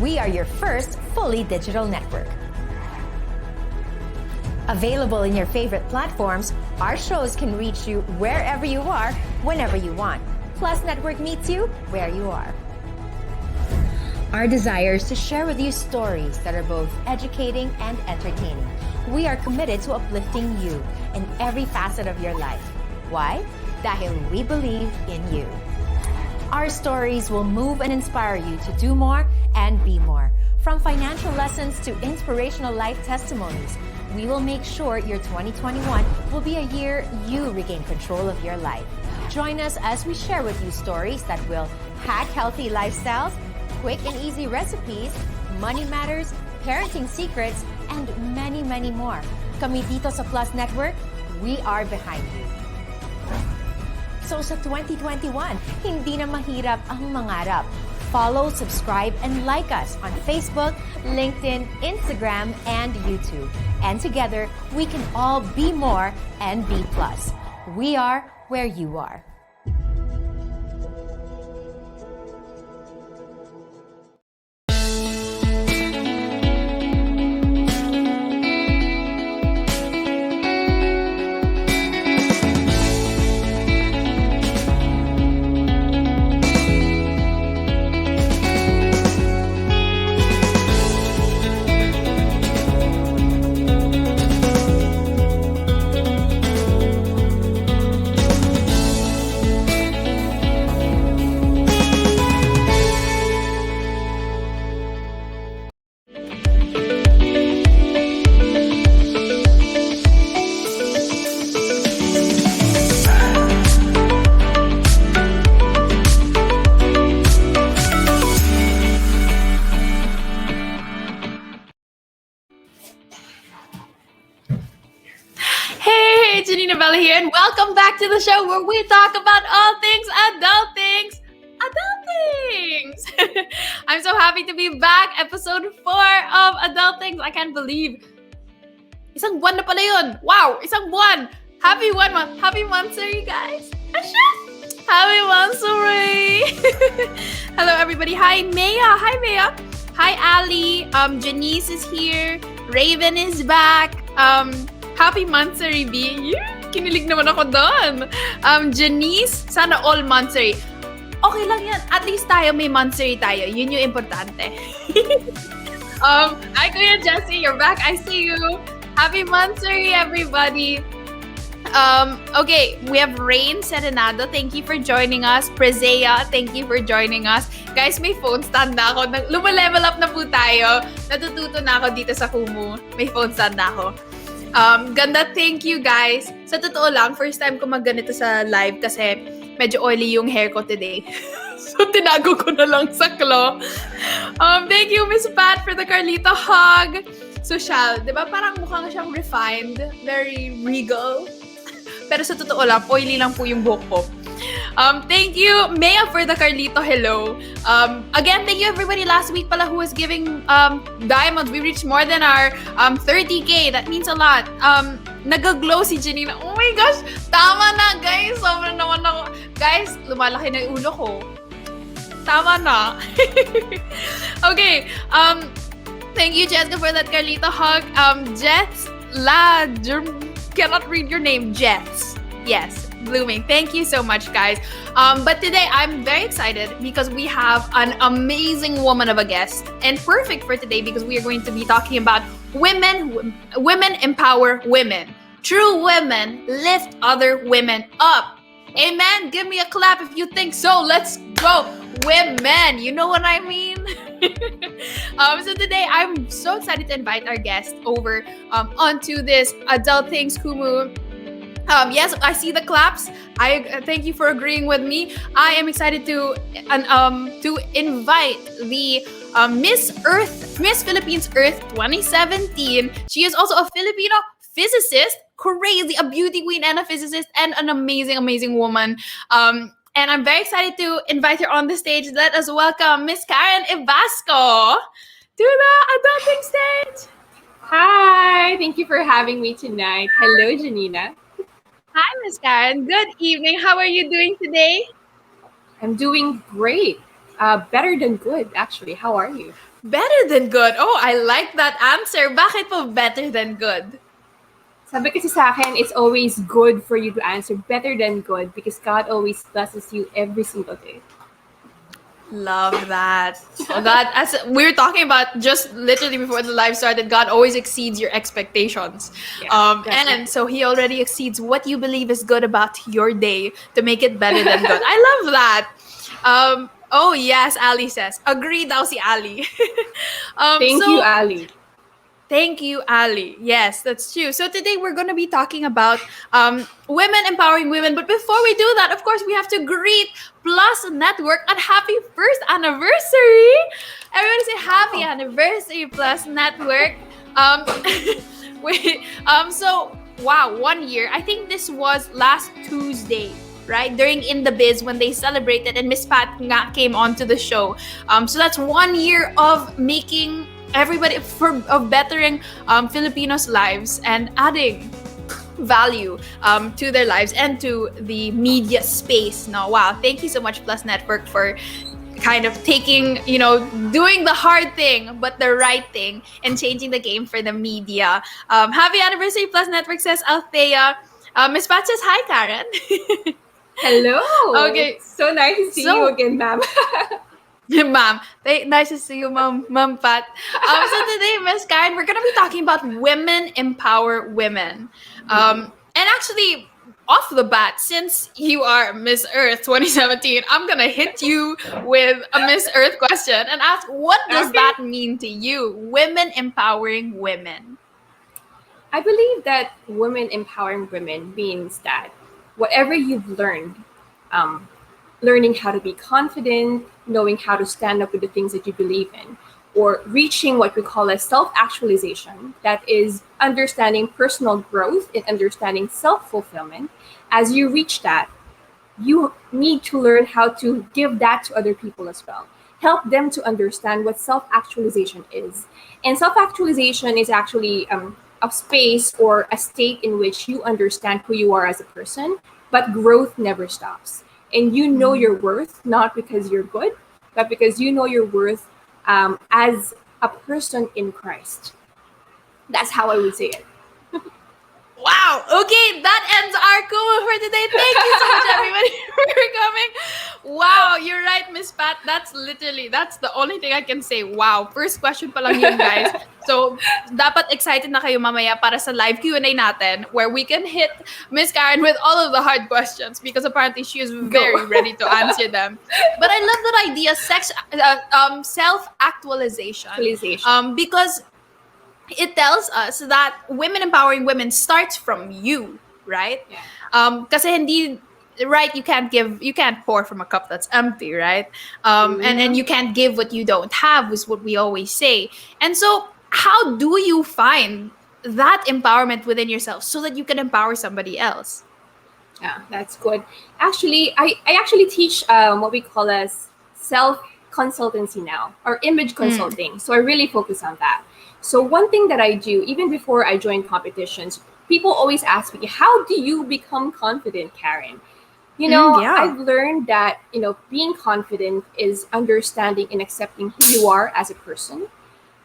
We are your first fully digital network. Available in your favorite platforms, our shows can reach you wherever you are, whenever you want. Plus Network meets you where you are. Our desire is to share with you stories that are both educating and entertaining. We are committed to uplifting you in every facet of your life. Why? Dahil we believe in you. Our stories will move and inspire you to do more and be more. From financial lessons to inspirational life testimonies, we will make sure your 2021 will be a year you regain control of your life. Join us as we share with you stories that will hack healthy lifestyles, quick and easy recipes, money matters, parenting secrets, and many, many more. Kami dito sa Plus Network, we are behind you. So sa 2021, hindi na mahirap ang mangarap. Follow, subscribe, and like us on Facebook, LinkedIn, Instagram, and YouTube. And together, we can all be more and be plus. We are where you are. Janina Vela here, and welcome back to the show where we talk about all things Adulthings. Adulthings! I'm so happy to be back. Episode 4 of Adulthings. I can't believe. Isang buwan na pala yun. Wow! Isang buwan! Happy 1 month. Happy monthsary, guys. Asha! Happy monthsary! Hello, everybody. Hi, Maya. Hi, Maya. Hi, Ali. Janice is here. Raven is back. Happy monthsary, B. Kinilig naman ako doon. Janice, sana all monthsary. Okay lang yan. At least tayo, may monthsary tayo. Yun yung importante. Hi, Kuya Jessie. You're back. I see you. Happy monthsary, everybody. Okay, we have Rain Serenado. Thank you for joining us. Prezea, thank you for joining us. Guys, may phone stand na ako. Lumalevel up na po tayo. Natututo na ako dito sa Kumu. May phone stand na ako. Ganda, thank you guys. Sa totoo lang, first time ko magganito sa live kasi medyo oily yung hair ko today. So, tinago ko na lang sa claw. Thank you, Miss Pat, for the Carlito hug. Social, di ba? Parang mukhang siyang refined, very regal. Pero sa totoo lang, oily lang po yung buhok ko. Thank you, Maya, for the Carlito hello. Again, thank you everybody last week pala who was giving diamonds. We reached more than our 30K. That means a lot. Nag-glow si Janina. Oh my gosh! Tama na, guys. Sobrang naman ako. Guys, lumalaki na yung ulo ko. Tama na. Okay. Thank you, Jessica, for that Carlito hug. Jets La... Cannot read your name, Jets. Yes, blooming. Thank you so much, guys. But today I'm very excited because we have an amazing woman of a guest, and perfect for today because we are going to be talking about women empower women. True women lift other women up. Amen. Give me a clap if you think so. Let's go, women. You know what I mean? So today I'm so excited to invite our guest over onto this Adulthings Kumu. Yes, I see the claps. I thank you for agreeing with me. I am excited to invite the Miss Philippines Earth 2017. She is also a Filipino physicist, crazy, a beauty queen and a physicist, and an amazing woman. And I'm very excited to invite her on the stage. Let us welcome Miss Karen Ibasco to the Adulting stage. Hi, thank you for having me tonight. Hello, Janina. Hi, Miss Karen. Good evening. How are you doing today? I'm doing great. Better than good, actually. How are you? Better than good. Oh, I like that answer. Bakit po better than good? Sabi kasi sa akin, it's always good for you to answer better than good because God always blesses you every single day. Love that. Oh, God, as we were talking about just literally before the live started, God always exceeds your expectations. Yeah, And so He already exceeds what you believe is good about your day to make it better than good. I love that. Oh yes, Ali says. Agree daw si Ali. Thank you, So Ali. thank you, Ali. Yes, that's true. So today we're going to be talking about women empowering women. But before we do that, of course, we have to greet Plus Network and happy first anniversary. Everybody say happy anniversary, Plus Network. Um, so wow, 1 year. I think this was last Tuesday, right? During In the Biz when they celebrated and Miss Pat nga came onto the show. So that's 1 year of making everybody of bettering Filipinos' lives and adding value to their lives and to the media space. Now, wow, thank you so much, Plus Network, for kind of taking, doing the hard thing, but the right thing and changing the game for the media. Happy anniversary, Plus Network, says Althea. Miss Pat says, hi, Karen. Hello. Okay. So nice to see you again, ma'am. Ma'am, nice to see you, Ma'am Pat. So today, Miss Karen, we're gonna be talking about women empower women. And actually, off the bat, since you are Miss Earth 2017, I'm gonna hit you with a Miss Earth question and ask, what does that mean to you? Women empowering women. I believe that women empowering women means that whatever you've learned, learning how to be confident, knowing how to stand up with the things that you believe in, or reaching what we call a self-actualization, that is understanding personal growth and understanding self-fulfillment. As you reach that, you need to learn how to give that to other people as well. Help them to understand what self-actualization is. And self-actualization is actually a space or a state in which you understand who you are as a person, but growth never stops. And you know your worth, not because you're good, but because you know your worth as a person in Christ. That's how I would say it. Wow. Okay, that ends our Kuma for today. Thank you so much, everybody, for coming. Wow, you're right, Miss Pat. That's the only thing I can say. Wow. First question pa lang yun, guys. So, dapat excited na kayo mamaya para sa live Q&A natin where we can hit Miss Karen with all of the hard questions because apparently she is very ready to answer them. But I love that idea, self-actualization. Because it tells us that women empowering women starts from you, right? Yeah. Kasi hindi, right, you can't pour from a cup that's empty, right? And you can't give what you don't have, is what we always say. And so how do you find that empowerment within yourself so that you can empower somebody else? Yeah, that's good. Actually, I actually teach what we call as self-consultancy now, or image consulting. So I really focus on that. So one thing that I do, even before I join competitions, people always ask me, how do you become confident, Karen? I've learned that, being confident is understanding and accepting who you are as a person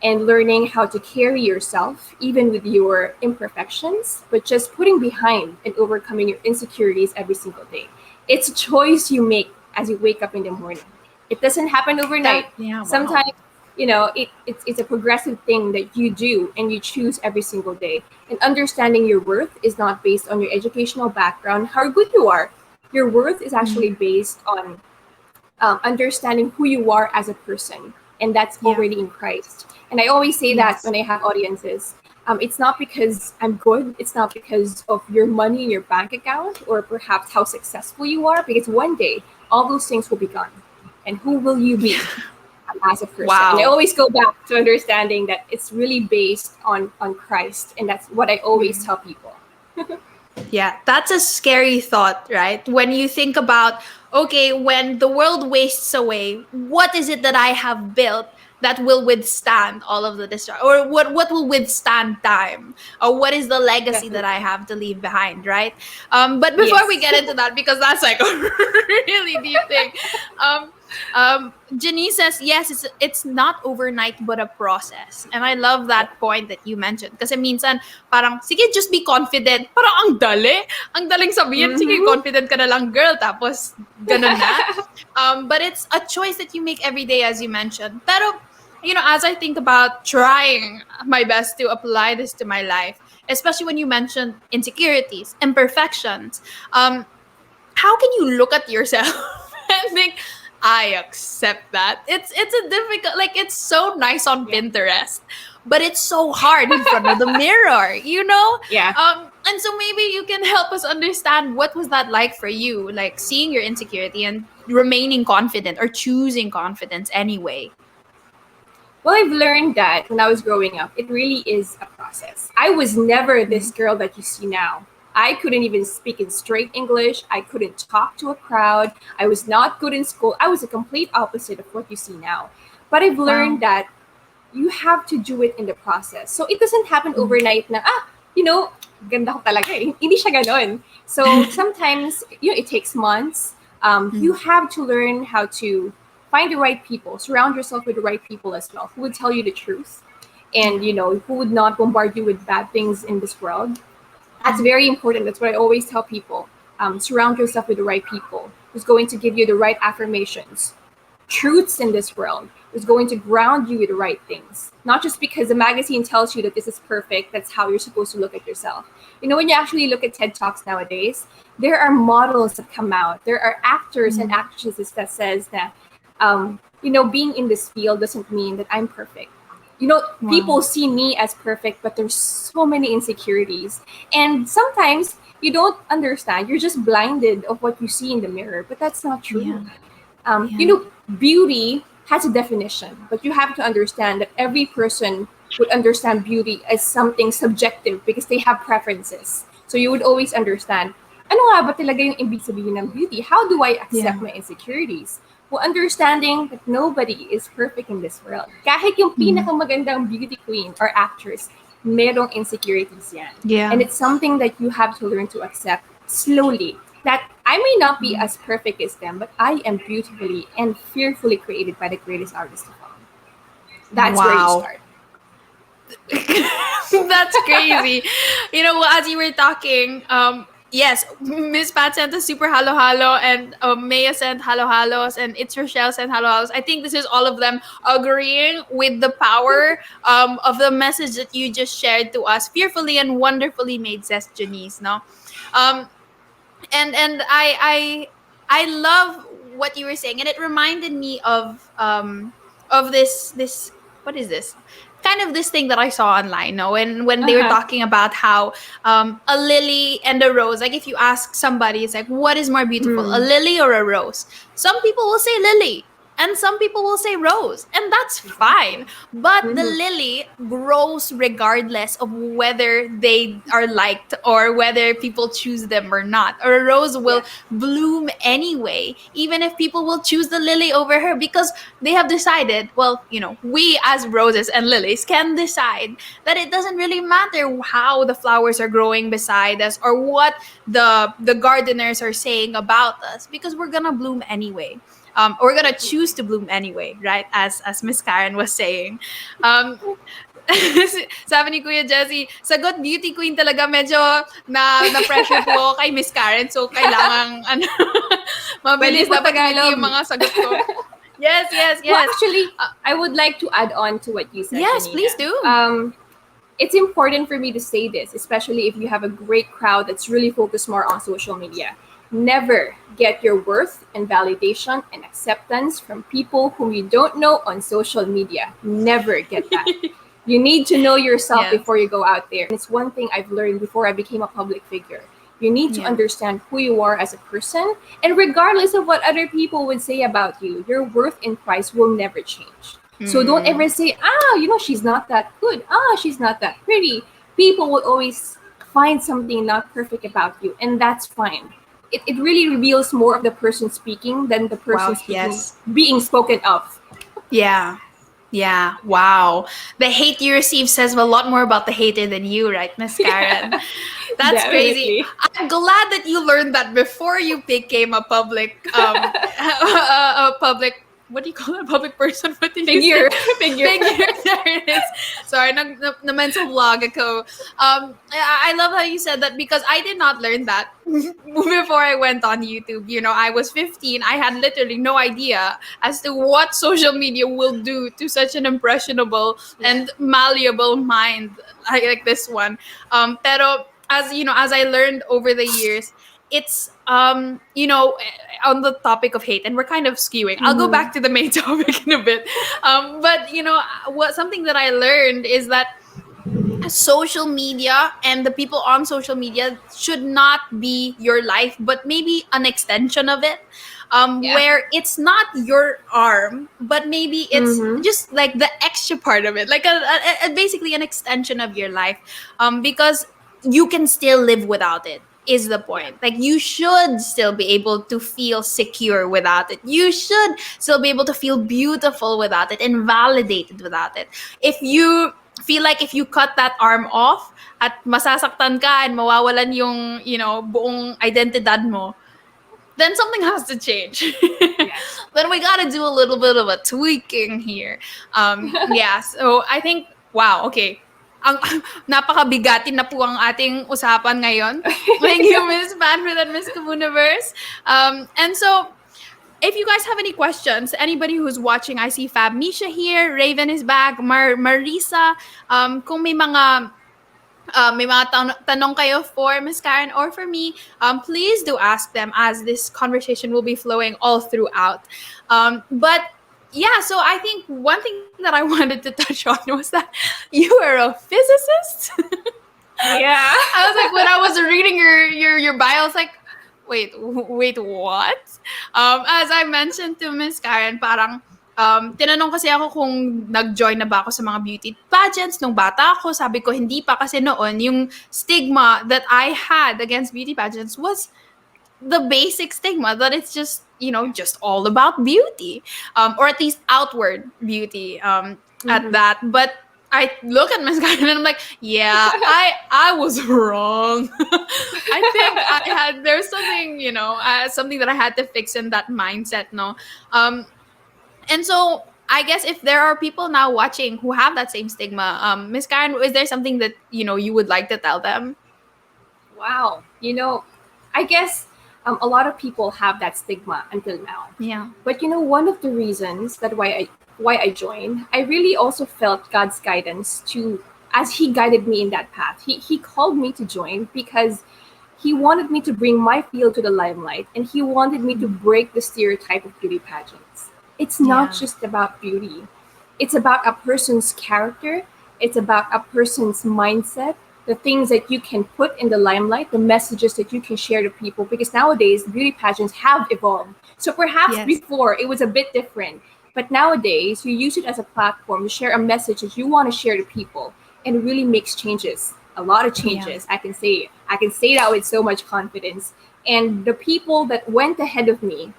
and learning how to carry yourself, even with your imperfections, but just putting behind and overcoming your insecurities every single day. It's a choice you make as you wake up in the morning. It doesn't happen overnight. Sometimes, it's a progressive thing that you do and you choose every single day. And understanding your worth is not based on your educational background, how good you are. Your worth is actually based on understanding who you are as a person, and that's already in Christ. And I always say that when I have audiences, it's not because I'm good, it's not because of your money in your bank account or perhaps how successful you are, because one day all those things will be gone. And who will you be as a person? Wow. And I always go back to understanding that it's really based on Christ, and that's what I always tell people. Yeah, that's a scary thought, right? When you think about, okay, when the world wastes away, what is it that I have built that will withstand all of the destruction? Or what will withstand time? Or what is the legacy that I have to leave behind, right? But before we get into that, because that's like a really deep thing, Janice says, yes, it's not overnight but a process. And I love that point that you mentioned. Kasi minsan, parang, sige, just be confident. Parang ang dali. Ang daling sabihin, sige, confident ka na lang, girl. Tapos, ganun na. But it's a choice that you make every day, as you mentioned. Pero, as I think about trying my best to apply this to my life, especially when you mentioned insecurities, imperfections, how can you look at yourself and think, I accept that? It's a difficult, like, it's so nice on Pinterest, but it's so hard in front of the mirror, Yeah. and so maybe you can help us understand what was that like for you, like seeing your insecurity and remaining confident or choosing confidence anyway. Well, I've learned that when I was growing up, it really is a process. I was never this girl that you see now. I couldn't even speak in straight English. I couldn't talk to a crowd. I was not good in school. I was a complete opposite of what you see now. But I've learned that you have to do it in the process. So it doesn't happen overnight na, ganda ko talaga eh. Hindi siya ganon. So sometimes, it takes months. You have to learn how to find the right people, surround yourself with the right people as well, who would tell you the truth and, who would not bombard you with bad things in this world. That's very important. That's what I always tell people. Surround yourself with the right people who's going to give you the right affirmations, truths in this world, who's going to ground you with the right things. Not just because the magazine tells you that this is perfect, that's how you're supposed to look at yourself. When you actually look at TED Talks nowadays, there are models that come out. There are actors and actresses that says that, being in this field doesn't mean that I'm perfect. People see me as perfect, but there's so many insecurities. And sometimes you don't understand. You're just blinded of what you see in the mirror, but that's not true. Beauty has a definition, but you have to understand that every person would understand beauty as something subjective because they have preferences. So you would always understand, ano nga ba talaga yung ibig sabihin ng beauty? How do I accept my insecurities? Well, understanding that nobody is perfect in this world. Kahit yung pinakamagandang beauty queen or actress, merong insecurities yan. Yeah. And it's something that you have to learn to accept slowly. That I may not be as perfect as them, but I am beautifully and fearfully created by the greatest artist of all. That's where you start. That's crazy. As you were talking, yes, Miss Pat sent a super halo halo, and Maya sent halo halos, and It's Rochelle sent halo halos. I think this is all of them agreeing with the power of the message that you just shared to us. Fearfully and wonderfully made, says Janice. No, and I love what you were saying, and it reminded me of this what is this? Kind of this thing that I saw online, no? When they were talking about how a lily and a rose, like if you ask somebody, it's like, what is more beautiful, a lily or a rose? Some people will say lily, and some people will say rose, and that's fine. But the lily grows regardless of whether they are liked or whether people choose them or not. Or a rose will bloom anyway, even if people will choose the lily over her, because they have decided, well, we as roses and lilies can decide that it doesn't really matter how the flowers are growing beside us or what the gardeners are saying about us, because we're gonna bloom anyway. We're gonna choose to bloom anyway, right? As Miss Karen was saying. Sabi ni Kuya Jesse, sagot beauty queen talaga, medyo na-pressure po kay Miss Karen. So, kailangan, mabilis na pag-beauty yung mga sagot ko. Yes. Well, actually, I would like to add on to what you said, Yes, Janina. please do. It's important for me to say this, especially if you have a great crowd that's really focused more on social media. Never get your worth and validation and acceptance from people whom you don't know on social media. Never get that. You need to know yourself before you go out there. It's one thing I've learned before I became a public figure. You need to understand who you are as a person, and regardless of what other people would say about you, your worth and price will never change. So don't ever say, she's not that good. She's not that pretty. People will always find something not perfect about you, and that's fine. It really reveals more of the person speaking than the person being spoken of. Yeah. Wow. The hate you receive says a lot more about the hater than you, right, Miss Karen? That's crazy. I'm glad that you learned that before you became a public what do you call it? Public person? What did Figure. you say? Figure. There it is. Sorry, naman sa vlog ako. I love how you said that because I did not learn that before I went on YouTube. You know, I was 15. I had literally no idea as to what social media will do to such an impressionable and malleable mind like this one. Pero as you know, as I learned over the years, it's you know, on the topic of hate, and we're kind of skewing. I'll go back to the main topic in a bit. But you know, what something that I learned is that social media and the people on social media should not be your life, but maybe an extension of it. Where it's not your arm, but maybe it's just like the extra part of it, like basically an extension of your life, because you can still live without it is the point. Like you should still be able to feel secure without it. You should still be able to feel beautiful without it and validated without it. If you feel like if you cut that arm off at masasaktan ka and mawawalan yung, you know, buong identidad mo, then something has to change. Then we got to do a little bit of a tweaking here. Yeah, so I think, wow, okay. Ang napakabigatin na po ang ating usapan ngayon. Thank you, Miss Manfred and Miss Kamuniverse. And so, if you guys have any questions, anybody who's watching, I see Fab Misha here, Raven is back, Marisa, kung may mga tanong kayo for Miss Karen or for me, please do ask them as this conversation will be flowing all throughout. But yeah, so I think one thing that I wanted to touch on was that you are a physicist. Yeah. I was like, when I was reading your bio, I was like, wait, what? As I mentioned to Miss Karen, parang tinanong kasi ako kung nag-join na ba ako sa mga beauty pageants nung bata ako. Sabi ko, hindi pa kasi noon yung stigma that I had against beauty pageants was the basic stigma that it's just, you know, just all about beauty, or at least outward beauty at that. But I look at Miss Karen and I'm like, yeah, I was wrong. I think there's something, you know, something that I had to fix in that mindset, no? And so I guess if there are people now watching who have that same stigma, Miss Karen, is there something that, you know, you would like to tell them? Wow. You know, I guess a lot of people have that stigma until now. Yeah. But you know, one of the reasons that why I joined, I really also felt God's guidance to, as He guided me in that path. He called me to join because He wanted me to bring my field to the limelight, and He wanted me to break the stereotype of beauty pageants. It's not just about beauty. It's about a person's character. It's about a person's mindset, the things that you can put in the limelight, the messages that you can share to people. Because nowadays, beauty pageants have evolved. So perhaps before it was a bit different. But nowadays, you use it as a platform to share a message that you want to share to people, and it really makes changes. A lot of changes. I can say that with so much confidence. And the people that went ahead of me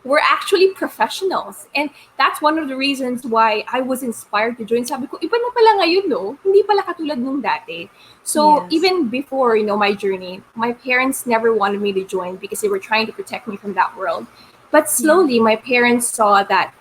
were actually professionals. And that's one of the reasons why I was inspired to join. Sabi ko, iba na pala ngayon, no? Hindi pala katulad nung dati. So even before, you know, my journey, my parents never wanted me to join because they were trying to protect me from that world. But slowly, my parents saw that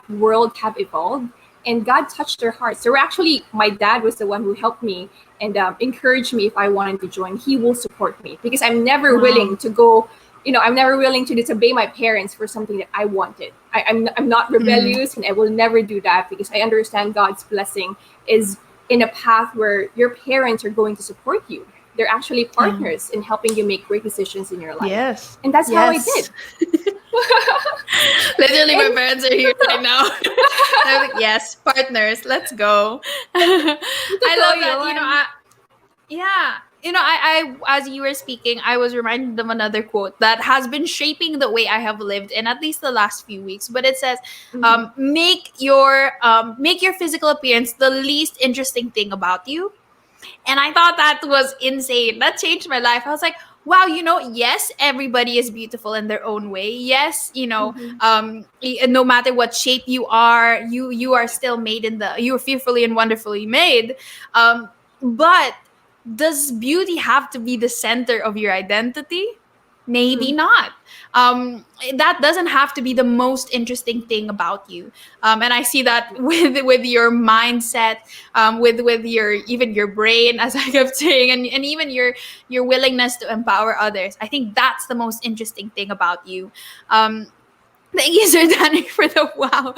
world have evolved, and God touched their hearts. So actually, my dad was the one who helped me and encouraged me if I wanted to join. He will support me because I'm never willing to go. You know, I'm never willing to disobey my parents for something that I wanted. I'm not rebellious, and I will never do that because I understand God's blessing is in a path where your parents are going to support you. They're actually partners in helping you make great decisions in your life. Yes. And that's how I did. Literally, my parents are here right now. I'm like, yes, partners, let's go. I love that. You know, you know, I as you were speaking, I was reminded of another quote that has been shaping the way I have lived in at least the last few weeks. But it says, make your physical appearance the least interesting thing about you. And I thought that was insane. That changed my life. I was like, wow, you know, yes, everybody is beautiful in their own way. Yes, you know, no matter what shape you are still made you are fearfully and wonderfully made. But does beauty have to be the center of your identity? maybe not. That doesn't have to be the most interesting thing about you. And I see that with your mindset, with your even your brain, as I kept saying, and even your willingness to empower others. I think that's the most interesting thing about you. Um, Thank you, Sir Danny, for the wow.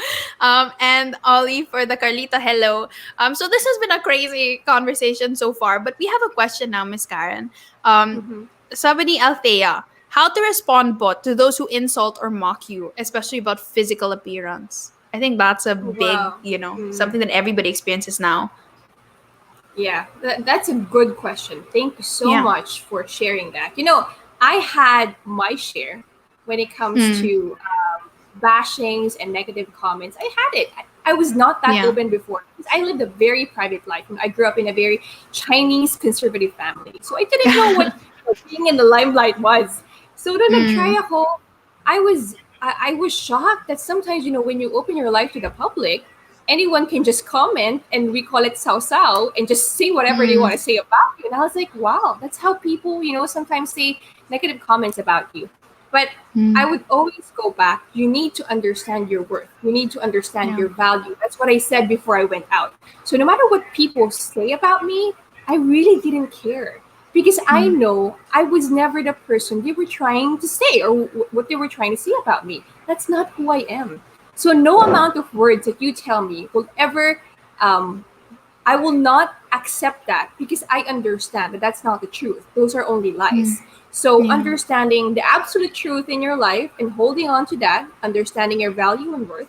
And Ollie for the Carlito hello. So this has been a crazy conversation so far, but we have a question now, Miss Karen. Um, Mm-hmm. Sabi ni Althea, how to respond bot to those who insult or mock you, especially about physical appearance? I think that's a big, Wow. Mm. something that everybody experiences now. Yeah, that's a good question. Thank you so Yeah. much for sharing that. I had my share when it comes Mm. to bashings and negative comments. I had it. I was not that Yeah. open before because I lived a very private life. I grew up in a very Chinese conservative family. So I didn't know what being in the limelight was. So then Mm. I was shocked that sometimes, when you open your life to the public, anyone can just comment, and we call it sao sao, and just say whatever they Mm. want to say about you. And I was like, wow, that's how people, sometimes say negative comments about you. But I Mm. would always go back. You need to understand your worth. You need to understand Yeah. your value. That's what I said before I went out. So no matter what people say about me, I really didn't care because I Mm. know I was never the person they were trying to say or what they were trying to say about me. That's not who I am. So no amount of words that you tell me will ever um, I will not accept that because I understand that that's not the truth. Those are only Mm. lies. So, Yeah. understanding the absolute truth in your life and holding on to that, understanding your value and worth,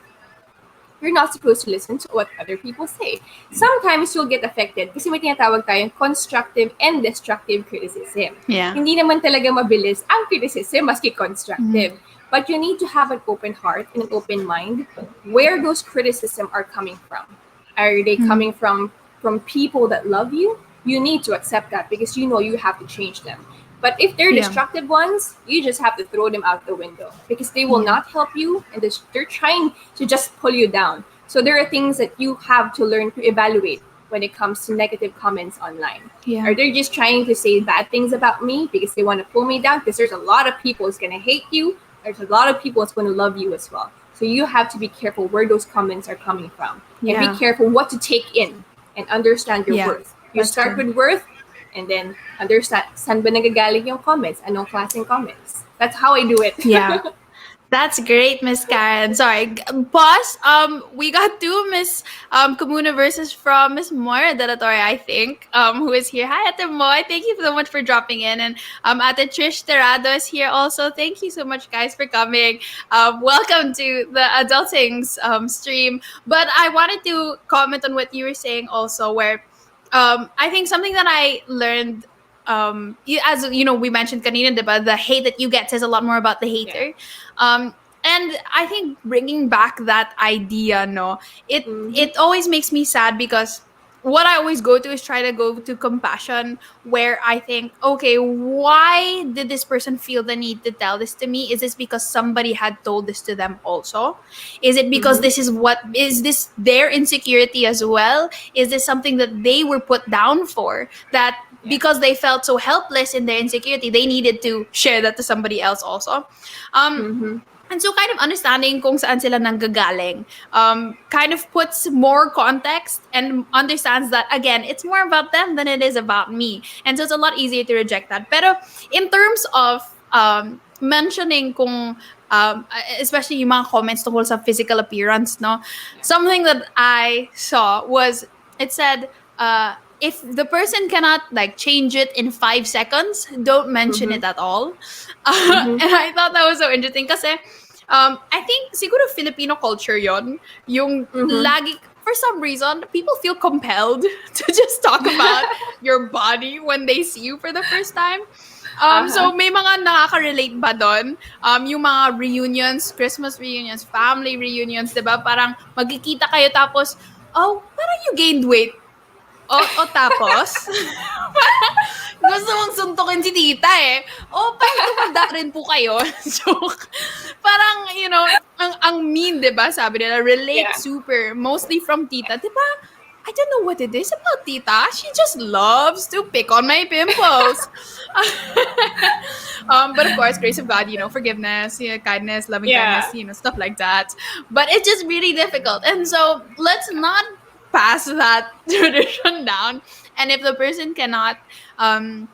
you're not supposed to listen to what other people say. Sometimes you'll get affected kasi may tinatawag tayong constructive and destructive criticism. Yeah. Hindi naman talaga mabilis ang criticism maski Mm. constructive. But you need to have an open heart and an open mind where those criticism are coming from. Are they Mm. coming from people that love you? You need to accept that because you know you have to change them. But if they're Yeah. destructive ones, you just have to throw them out the window because they will Yeah. not help you and they're trying to just pull you down. So there are things that you have to learn to evaluate when it comes to negative comments online. Yeah. Are they just trying to say bad things about me because they want to pull me down? Because there's a lot of people who's going to hate you. There's a lot of people who's going to love you as well. So you have to be careful where those comments are coming from and be Yeah. careful what to take in and understand your Yeah. worth. You That's start good. with worth and then understand saan ba nagagaling yung comments, anong klaseng comments. That's how I do it. Yeah. That's great, Miss Karen. Sorry, boss. We got two Miss Comuna versus from Miss Moira de la Torre, I think. Who is here? Hi, Ate Moy. Thank you so much for dropping in, and Ate Trish Terrado is here also. Thank you so much, guys, for coming. Welcome to the Adultings stream. But I wanted to comment on what you were saying also, where I think something that I learned as you know, we mentioned kanina, diba, the hate that you get says a lot more about the Yeah. hater. And I think bringing back that idea, no, Mm-hmm. it always makes me sad because what I always go to is try to go to compassion, where I think, okay, why did this person feel the need to tell this to me? Is this because somebody had told this to them also? Is it because Mm-hmm. is this their insecurity as well? Is this something that they were put down for, that Yeah. because they felt so helpless in their insecurity, they needed to share that to somebody else also? Um, Mm-hmm. and so kind of understanding kung saan sila nanggagaling kind of puts more context and understands that, again, it's more about them than it is about me. And so it's a lot easier to reject that. Pero in terms of mentioning kung especially yung mga comments tungkol sa physical appearance, no? Something that I saw was, it said, if the person cannot like change it in 5 seconds, don't mention Mm-hmm. it at all. Mm-hmm. And I thought that was so interesting kasi I think siguro Filipino culture yon, yung Mm-hmm. lagi, for some reason, people feel compelled to just talk about your body when they see you for the first time. Uh-huh. So may mga nakaka-relate ba doon? Yung mga reunions, Christmas reunions, family reunions, 'di ba? Parang magkikita kayo tapos, oh, parang you gained weight. O tapos, gusto mong suntukin si tita eh. O, parang tumanda rin po kayo. Joke. Parang, ang mean, di ba? Sabi nila, relate Yeah. super. Mostly from tita. Di ba? I don't know what it is about Tita. She just loves to pick on my pimples. But of course, grace of God, forgiveness, kindness, loving Yeah. kindness, stuff like that. But it's just really difficult. And so let's not pass that tradition down. And if the person cannot, and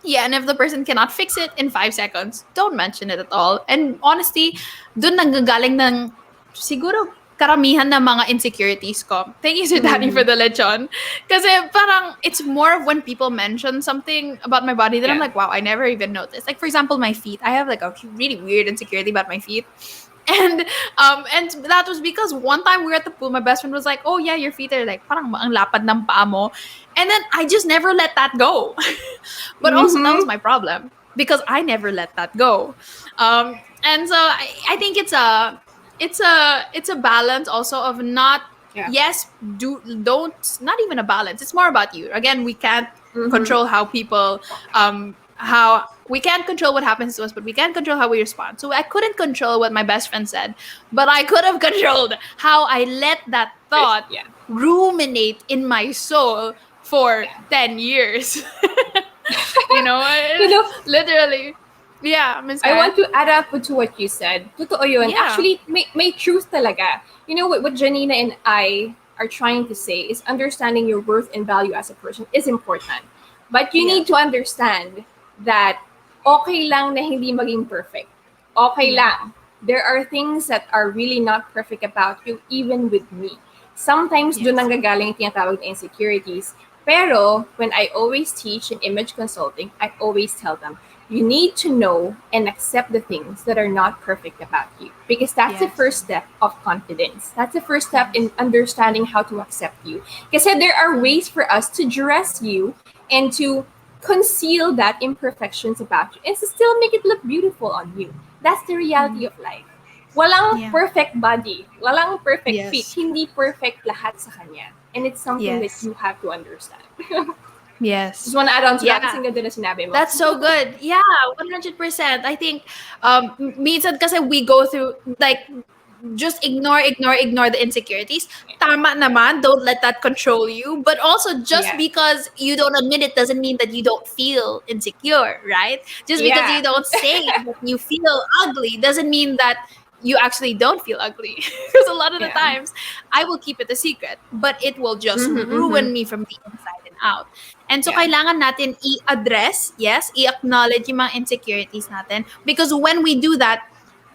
if the person cannot fix it in 5 seconds, don't mention it at all. And honestly, dun nanggagaling ng siguro karamihan ng mga insecurities ko. Thank you, Sir Danny, for the lechon. Kasi parang it's more of when people mention something about my body that I'm Yeah. like, wow, I never even noticed. Like, for example, my feet. I have like a really weird insecurity about my feet. And that was because one time we were at the pool, my best friend was like, "Oh yeah, your feet are like parang ang lapad ng paa mo," and then I just never let that go. But also that was my problem because I never let that go. And so I think it's a balance also of not Yeah. yes don't not even a balance. It's more about you. Again, we can't control how people how we can't control what happens to us, but we can control how we respond. So I couldn't control what my best friend said, but I could have controlled how I let that thought Yeah. ruminate in my soul for 10 years. You know, Literally. Yeah, Miss I Karen. want to add up to what you said. Totoo yun. Yeah. Actually, may truth talaga. You know what Janina and I are trying to say is understanding your worth and value as a person is important. But you need to understand that okay lang na hindi maging perfect. Okay lang. There are things that are really not perfect about you, even with me. Sometimes doon nanggagaling yung tinatawag na insecurities. Pero when I always teach in image consulting, I always tell them, you need to know and accept the things that are not perfect about you. Because that's the first step of confidence. That's the first step in understanding how to accept you. Because there are ways for us to dress you and to conceal that imperfections about you and to still make it look beautiful on you. That's the reality of life. Walang perfect body. Walang perfect feet. Hindi perfect lahat sa kanya. And it's something that you have to understand. Yes. Just want to add on to that. Kasi ganda na sinabi mo. That's so good. Yeah, 100%. I think minsan kasi we go through like just ignore the insecurities. Tama naman, don't let that control you. But also just because you don't admit it doesn't mean that you don't feel insecure, right? Just because you don't say that you feel ugly doesn't mean that you actually don't feel ugly. Because a lot of the times I will keep it a secret, but it will just ruin me from the inside and out. And so kailangan natin i-address, i-acknowledge yung mga insecurities natin, because when we do that,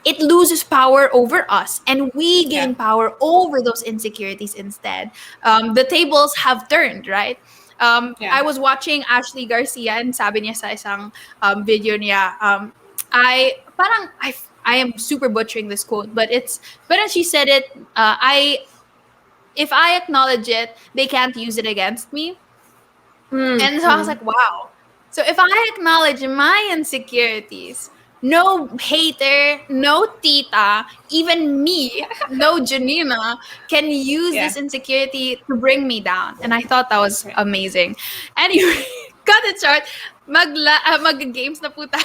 it loses power over us and we gain power over those insecurities instead. The tables have turned, right? I was watching Ashley Garcia and sabi niya sa isang video niya, I am super butchering this quote, but she said it, if I acknowledge it, they can't use it against me. And so I was like, wow. So if I acknowledge my insecurities, no hater, no tita, even me, no Janina can use this insecurity to bring me down. And I thought that was amazing. Anyway, cut it short. Mag-games na po tayo.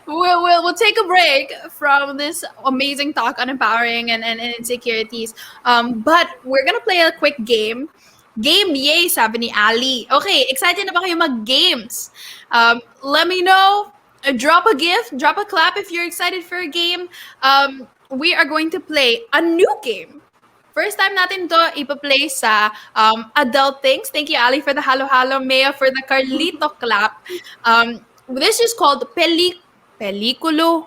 We'll take a break from this amazing talk on empowering and insecurities. But we're gonna play a quick game. Game, yay, sabi ni Ali. Okay, excited na ba kayo mag-games? Let me know. Drop a gift, drop a clap if you're excited for a game. We are going to play a new game. First time natin to ipa-play sa Adulthings. Thank you, Ali, for the halo-halo. Mea for the Carlito clap. This is called Película.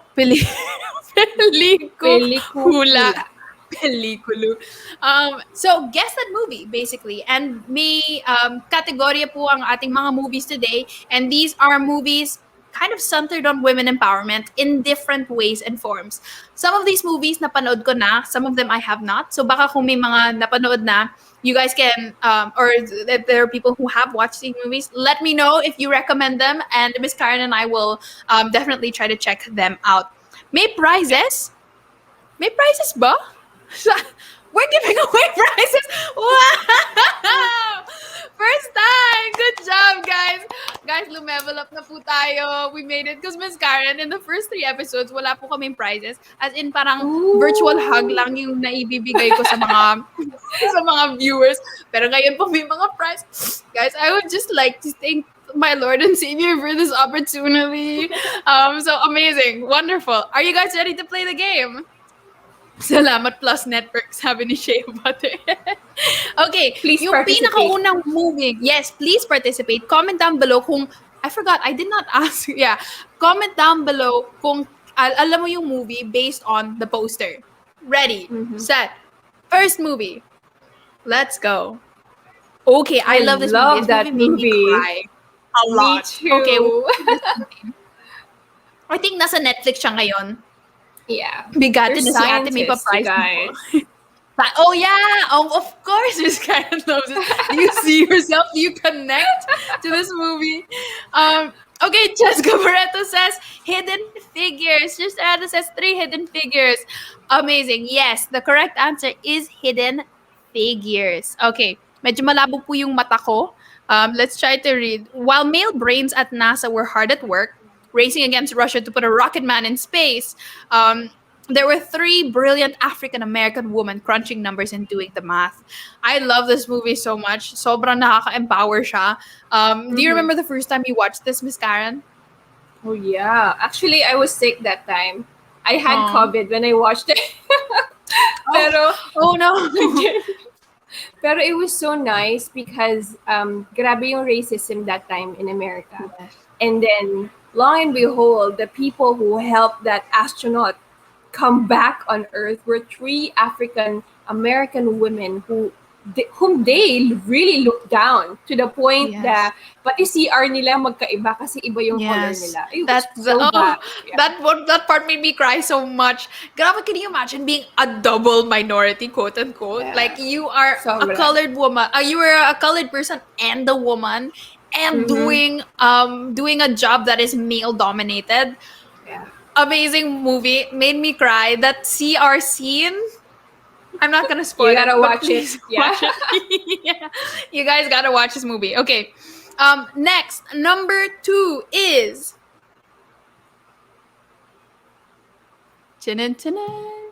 So guess that movie basically, and may kategorya po ang ating mga movies today, and these are movies kind of centered on women empowerment in different ways and forms. Some of these movies napanood ko na, some of them I have not. So baka kung may mga napanood na, you guys can, or if there are people who have watched these movies, let me know if you recommend them, and Miss Karen and I will definitely try to check them out. May prizes? May prizes ba? We're giving away prizes. Wow! First time. Good job, guys. Guys, lumevel up na po tayo. tayo. We made it. Because Miss Karen, in the first 3 episodes, wala po kaming prizes. As in, parang virtual hug lang yung naibibigay ko sa mga sa mga viewers. Pero ngayon po may mga prize. Guys, I would just like to thank my Lord and Savior for this opportunity. So amazing. Wonderful. Are you guys ready to play the game? Salamat Plus Network, sabi ni Shea Butter. Okay, Please yung participate. pinakaunang movie. Yes, please participate. Comment down below kung, I forgot, I did not ask. Yeah, comment down below kung alam mo yung movie based on the poster. Ready, set, first movie. Let's go. Okay, I love this movie. This that movie made me cry a lot. Me too. Okay, I think nasa Netflix siya ngayon. Yeah. Bigati They're na si ate may scientists, pa-prize you guys. Oh yeah! Of course, Miss Karen loves it. Do you see yourself? Do you connect to this movie? Okay, Jessica Barreto says hidden figures. Just says 3 hidden figures. Amazing. Yes, the correct answer is hidden figures. Okay, medyo malabo po yung mata ko. Let's try to read. While male brains at NASA were hard at work, racing against Russia to put a rocket man in space, there were 3 brilliant African-American women crunching numbers and doing the math. I love this movie so much. Sobrang nakaka-empower siya. Do you remember the first time you watched this, Miss Karen? Oh yeah. Actually, I was sick that time. I had COVID when I watched it. Pero, Oh no. pero it was so nice because grabe yung racism that time in America. And then, long and behold, the people who helped that astronaut come back on Earth were 3 African American women whom they really looked down to the point Yes. that pati CR nila magkaiba kasi iba yung color nila. It was bad. Yeah. That part made me cry so much. Grabe, can you imagine being a double minority, quote unquote? Yeah. Like you are Sobra. a colored woman, you were a colored person and a woman, and doing a job that is male dominated. Yeah. Amazing movie, made me cry. That CR scene, I'm not gonna spoil You gotta it, but watch it. please Yeah. watch it. Yeah. You guys gotta watch this movie. Okay. Next, number 2 is Tinin-tinin.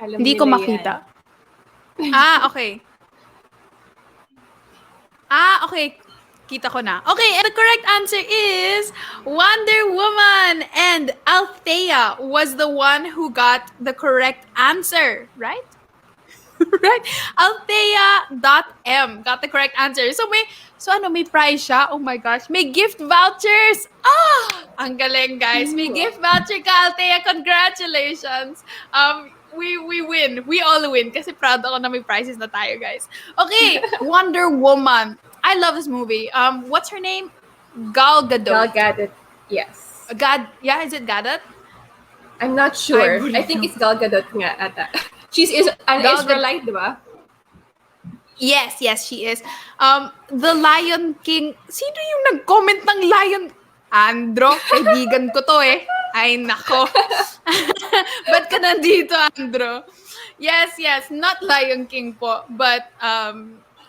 Alam Hindi ko nila makita. Okay. Okay. Kita ko na. Okay, and the correct answer is Wonder Woman. And Althea was the one who got the correct answer, right? Right? Althea.m got the correct answer. So may prize siya. Oh my gosh. May gift vouchers. Ang galing, guys. May gift voucher ka, Althea. Congratulations. We win. We all win kasi proud ako na may prizes na tayo, guys. Okay, Wonder Woman. I love this movie. What's her name? Gal Gadot. Gal Gadot. Yes. Yeah, is it Gadot? I'm not sure. I I think it's Gal Gadot nga ata. She's an Gal Israelite, di ba? Yes, she is. The Lion King. Sino yung nag-comment ng Lion? Andro, kaibigan ko to eh. Ay, nako. Ba't ka nandito, Andro? Yes, not Lion King po, but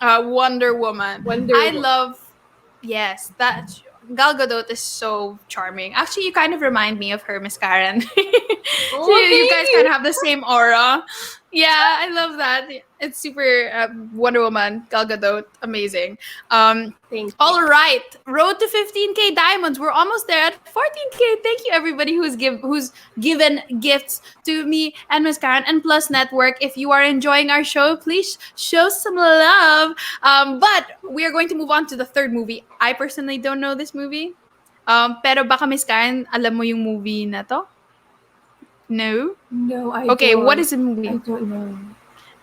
Wonder Woman. I love, yes, that Gal Gadot is so charming. Actually, you kind of remind me of her, Miss Karen. So you guys kind of have the same aura. Yeah, I love that. It's super Wonder Woman, Gal Gadot, amazing. Thank you. All right, road to 15K diamonds. We're almost there at 14K. Thank you, everybody who's given gifts to me and Miss Karen and Plus Network. If you are enjoying our show, please show some love. But we are going to move on to the third movie. I personally don't know this movie. Pero baka Miss Karen, alam mo yung movie na to? No? No, I Okay, don't. what is the movie? I don't know.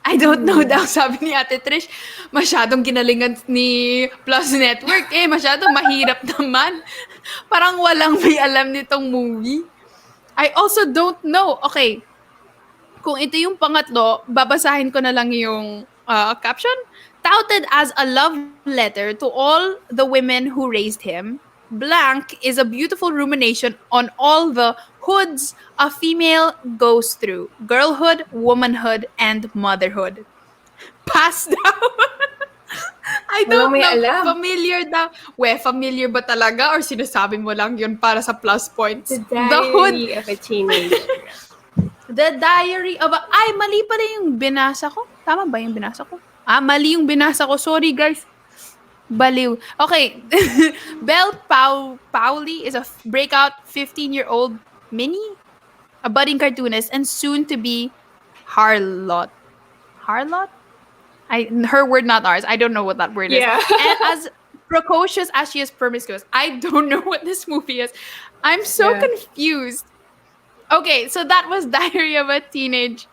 I don't know daw, sabi ni Ate Trish. Masyadong ginalingan ni Plus Network. Masyadong mahirap naman. Parang walang may alam nitong movie. I also don't know. Okay, kung ito yung pangatlo, babasahin ko na lang yung caption. Touted as a love letter to all the women who raised him, blank is a beautiful rumination on all the hoods a female goes through: girlhood, womanhood, and motherhood. Pass down. I Walang don't may know. alam. Familiar daw. Familiar ba talaga or sinasabi mo lang yun para sa plus points? The The Hood. Diary of a Teenager. The Diary of a... Ay, mali pala yung binasa ko. Tama ba yung binasa ko? Mali yung binasa ko. Sorry, guys. Baliw. Okay. Pauli is a breakout 15-year-old mini, a budding cartoonist, and soon to be harlot. Harlot? Her word, not ours. I don't know what that word is. Yeah. And as precocious as she is promiscuous, I don't know what this movie is. I'm so Yeah. confused. Okay, so that was Diary of a Teenage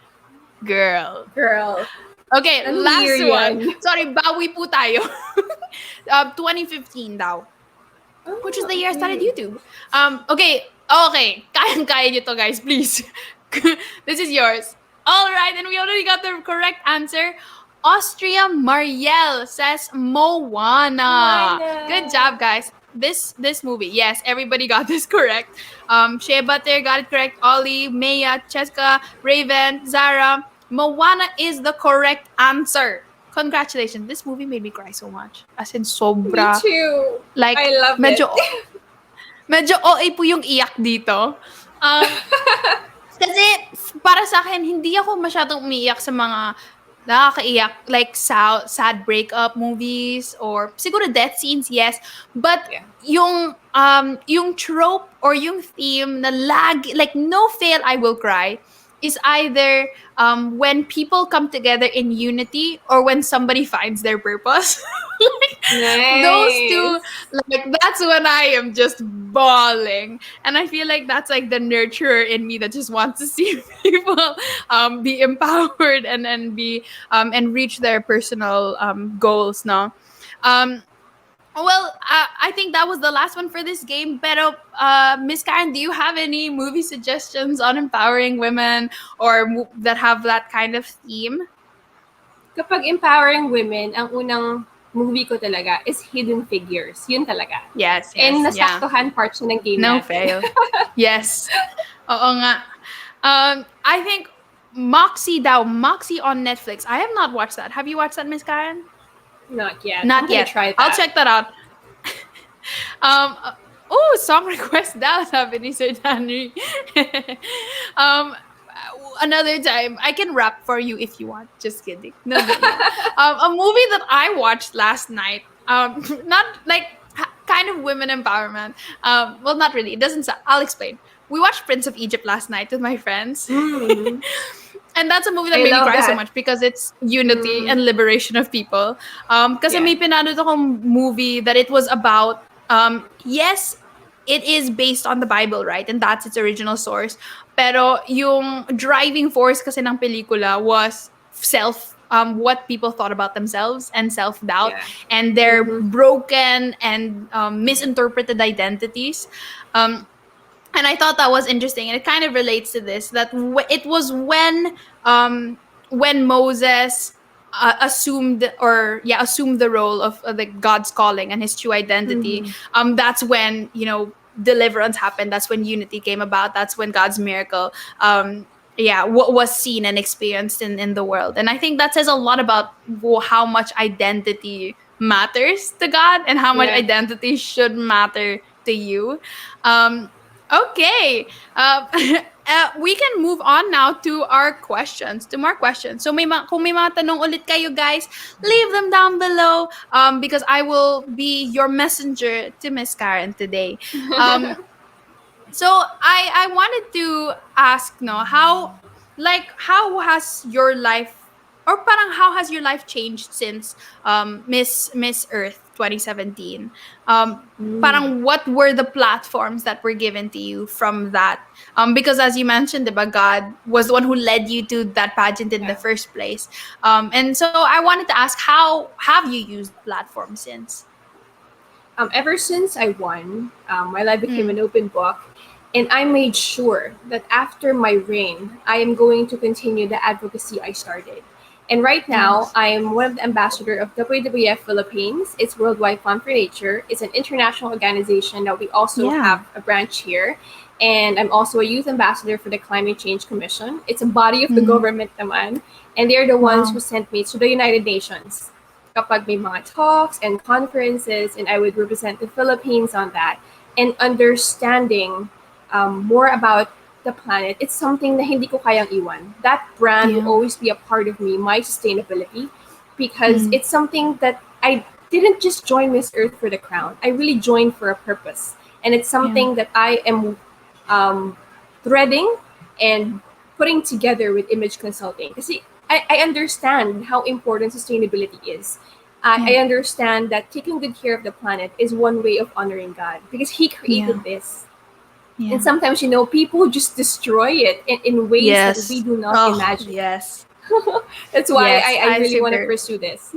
Girl. Girl. Okay, Anong last year one. yan? Sorry, bawi po tayo. 2015 daw. Which is the year I started YouTube. Okay. Kaya nyo to, guys, please. This is yours. All right, and we already got the correct answer. Austria Marielle says Moana. Moana. Good job, guys. This movie, yes, everybody got this correct. Shea Butter got it correct. Ollie, Maya, Cheska, Raven, Zara. Moana is the correct answer. Congratulations. This movie made me cry so much. As in, sobra. Me too. Like, I love medyo, it. medyo OA po yung iyak dito. Kasi, para sa akin, hindi ako masyadong umiiyak sa mga nakakaiyak, like sad breakup movies or siguro death scenes, yes. But Yeah. yung trope or yung theme na like no fail, I will cry, is either when people come together in unity or when somebody finds their purpose. Like, Nice. those two, like that's when I am just bawling, and I feel like that's like the nurturer in me that just wants to see people be empowered and be and reach their personal goals. No, well, I think that was the last one for this game. Pero, Miss Karen, do you have any movie suggestions on empowering women or that have that kind of theme? Kapag empowering women, ang unang movie ko talaga is Hidden Figures. Yun talaga. Yes, And yeah. nasaktuhan part siya ng game No natin. fail. Yes. Oo nga. I think Moxie on Netflix. I have not watched that. Have you watched that, Miss Karen? Not yet. Not I'm gonna yet. Try that. I'll check that out. Song request daw, sabi ni Sir Danry. Another time, I can rap for you if you want. Just kidding. No, no, no. A movie that I watched last night, not like kind of women empowerment. Well, not really. It doesn't. I'll explain. We watched Prince of Egypt last night with my friends. Mm. And that's a movie that I made me love cry so that. much because it's unity and liberation of people. Kasi Yeah. may pinanood akong movie that it was about, yes, it is based on the Bible, right? And that's its original source. Pero yung driving force kasi ng pelikula was what people thought about themselves and self-doubt Yeah. and their broken and misinterpreted identities. And I thought that was interesting, and it kind of relates to this. That it was when Moses assumed the role of the God's calling and his true identity. That's when deliverance happened. That's when unity came about. That's when God's miracle, what was seen and experienced in the world. And I think that says a lot about how much identity matters to God and how much Yeah. identity should matter to you. Okay. We can move on now to our questions, to more questions. So kung may mga tanong ulit kayo, guys, leave them down below because I will be your messenger to Miss Karen today. So I wanted to ask, how has your life, or parang how has your life changed since Miss Earth 2017? Parang what were the platforms that were given to you from that? Because as you mentioned, diba, God was the one who led you to that pageant in the first place. And so I wanted to ask, how have you used the platform since? Ever since I won, my life became an open book. And I made sure that after my reign, I am going to continue the advocacy I started. And right now, I am one of the ambassador of WWF Philippines. It's Worldwide Fund for Nature. It's an international organization that we also have a branch here. And I'm also a youth ambassador for the Climate Change Commission. It's a body of the government naman. And they're the ones who sent me to the United Nations. kapag may mga talks and conferences, and I would represent the Philippines on that. And understanding more about the planet, it's something na hindi ko kayang iwan. That brand will Yeah. always be a part of me, my sustainability, because Mm. it's something that I didn't just join Miss Earth for the crown. I really joined for a purpose. And it's something that I am threading and putting together with image consulting. Because I understand how important sustainability is. I understand that taking good care of the planet is one way of honoring God because He created this. Yeah. And sometimes, people just destroy it in ways that we Yes. do not Oh, imagine. yes. That's why Yes, I I really want to super pursue this.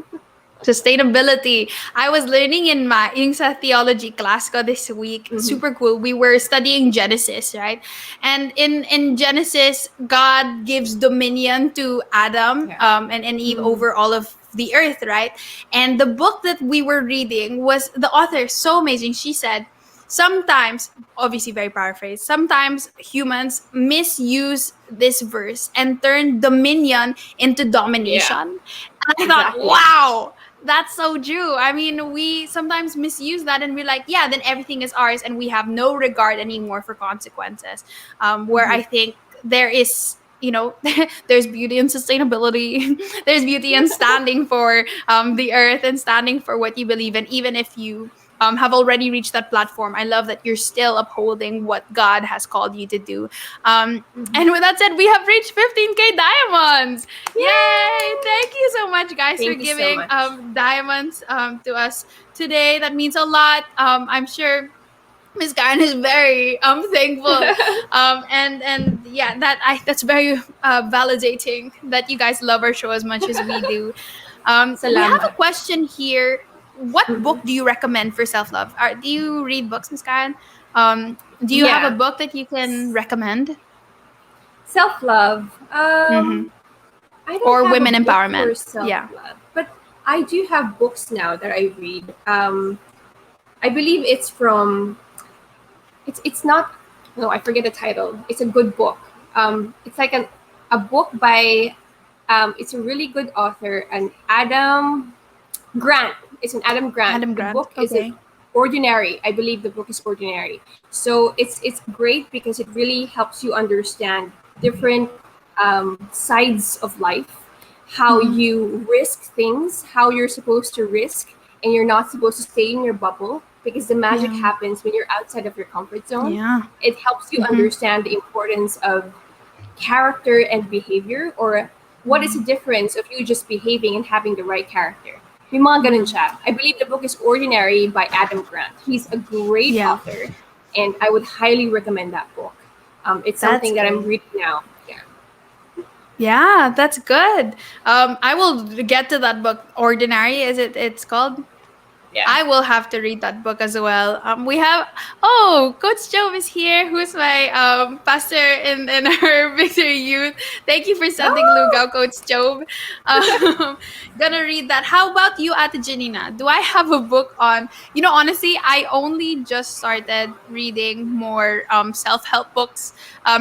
sustainability. I was learning in yung sa theology class ko this week. Super cool. We were studying Genesis, right? And in Genesis, God gives dominion to Adam Yeah. and Eve over all of the earth, right? And the book that we were reading was the author so amazing. She said, sometimes, obviously very paraphrased, sometimes humans misuse this verse and turn dominion into Yeah, domination. And I thought, exactly. wow, that's so true. I mean, we sometimes misuse that and we're like, yeah, then everything is ours and we have no regard anymore for consequences. Where I think there is, there's beauty in sustainability. There's beauty in standing for the earth and standing for what you believe in, even if you have already reached that platform. I love that you're still upholding what God has called you to do. And with that said, we have reached 15K diamonds. Yay! Thank you so much, guys, for Thank you so giving much. diamonds to us today. That means a lot. I'm sure Miss Karen is very thankful, and yeah, that's very validating that you guys love our show as much as we do. We have a Salamat. question here. What book do you recommend for self love? Do you read books, Miss Karen? Do you have a Yeah. book that you can recommend? Self-love. Mm-hmm. I don't Or have a women book empowerment? for Yeah. self-love, but I do have books now that I read. I believe it's from. It's not. No, I forget the title. It's a good book. It's like a book by. It's a really good author, and Adam Grant. It's an Adam Grant. Adam The Grant. book is Okay. Ordinary. I believe the book is Ordinary. So it's great because it really helps you understand different sides of life, how you risk things, how you're supposed to risk, and you're not supposed to stay in your bubble because the magic Yeah. happens when you're outside of your comfort zone. Yeah. It helps you understand the importance of character and behavior, or what is the difference of you just behaving and having the right character. May mga ganun siya. I believe the book is Ordinary by Adam Grant. He's a great Yeah. author, and I would highly recommend that book. It's That's something that I'm great. reading now. Yeah. Yeah, that's good. I will get to that book. Ordinary, is it? It's called. Yeah. I will have to read that book as well. We have Coach Job is here, who's my pastor in our Victory Youth. Thank you for sending Lugaw, Coach Job. Gonna read that. How about you, Ate Janina? Do I have a book on? Honestly, I only just started reading more self-help books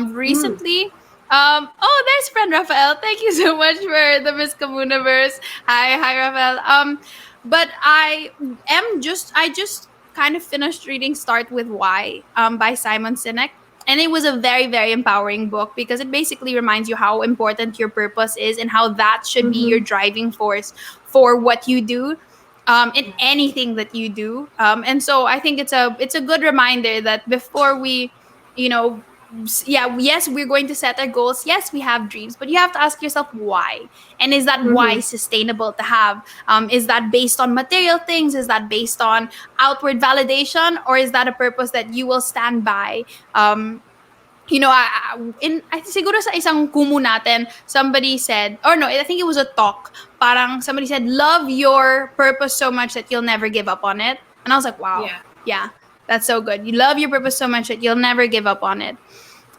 recently. There's friend Rafael. Thank you so much for the Miss Comuniverse. Hi, Rafael. But I just kind of finished reading Start With Why by Simon Sinek. And it was a very, very empowering book because it basically reminds you how important your purpose is and how that should be your driving force for what you do in anything that you do. And so I think it's a good reminder that before we, you know, yes, we're going to set our goals. Yes, we have dreams, but you have to ask yourself why. And is that why sustainable to have? Is that based on material things? Is that based on outward validation? Or is that a purpose that you will stand by? Siguro sa isang kumu natin, somebody said, or no, I think it was a talk, parang somebody said, love your purpose so much that you'll never give up on it. And I was like, wow, yeah, that's so good. You love your purpose so much that you'll never give up on it.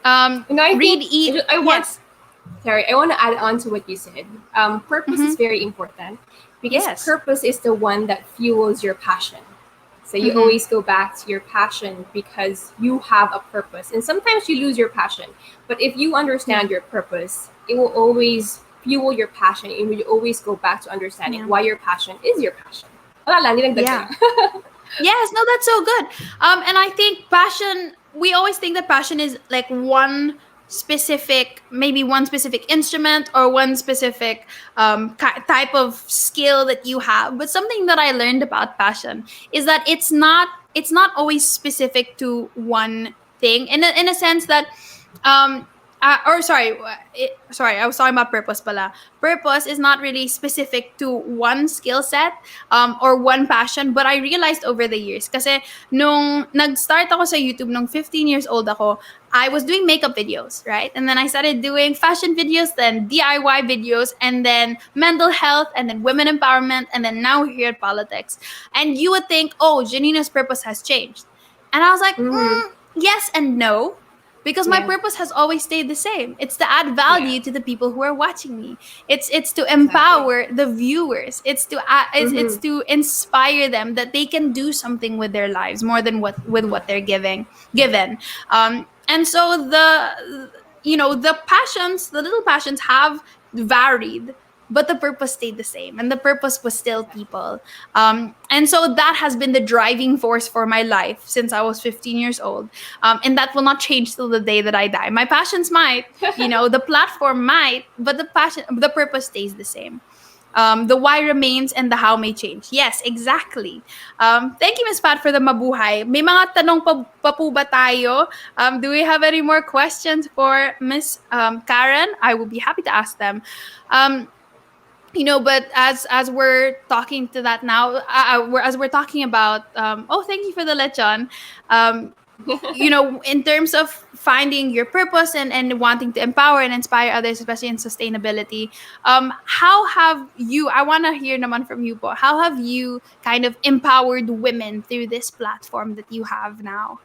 I Read, think eat, I want. yes. Sorry, I want to add on to what you said. Purpose is very important because Yes. purpose is the one that fuels your passion. So you always go back to your passion because you have a purpose. And sometimes you lose your passion. But if you understand your purpose, it will always fuel your passion, and you always go back to understanding Yeah. why your passion is your passion. Wala lang, dinagdag ko Yeah. lang. Yes, no, that's so good. And I think passion, we always think that passion is like maybe one specific instrument or one specific type of skill that you have. But something that I learned about passion is that it's not always specific to one thing. In a sense that um or sorry, I was talking about purpose pala. Purpose is not really specific to one skill set or one passion, but I realized over the years kasi nung nag-start ako sa YouTube nung 15 years old ako, I was doing makeup videos, right? And then I started doing fashion videos, then DIY videos, and then mental health, and then women empowerment, and then now we're here at politics. And you would think, oh, Janina's purpose has changed. And I was like, yes and no. Because my Yeah. purpose has always stayed the same. It's to add value Yeah. to the people who are watching me. It's to empower the viewers. It's to inspire them that they can do something with their lives more than what they're given. And so the little passions have varied, but the purpose stayed the same, and the purpose was still people. And so that has been the driving force for my life since I was 15 years old. And that will not change till the day that I die. My passions might, the platform might, but the purpose stays the same. The why remains and the how may change. Yes, exactly. Thank you, Ms. Pat, for the mabuhay. May mga tanong pa po ba tayo? Do we have any more questions for Ms. Karen? I will be happy to ask them. But as we're talking to that now, as we're talking about, thank you for the lechon. In terms of finding your purpose and wanting to empower and inspire others, especially in sustainability, how have you, I want to hear naman from you po, how have you kind of empowered women through this platform that you have now?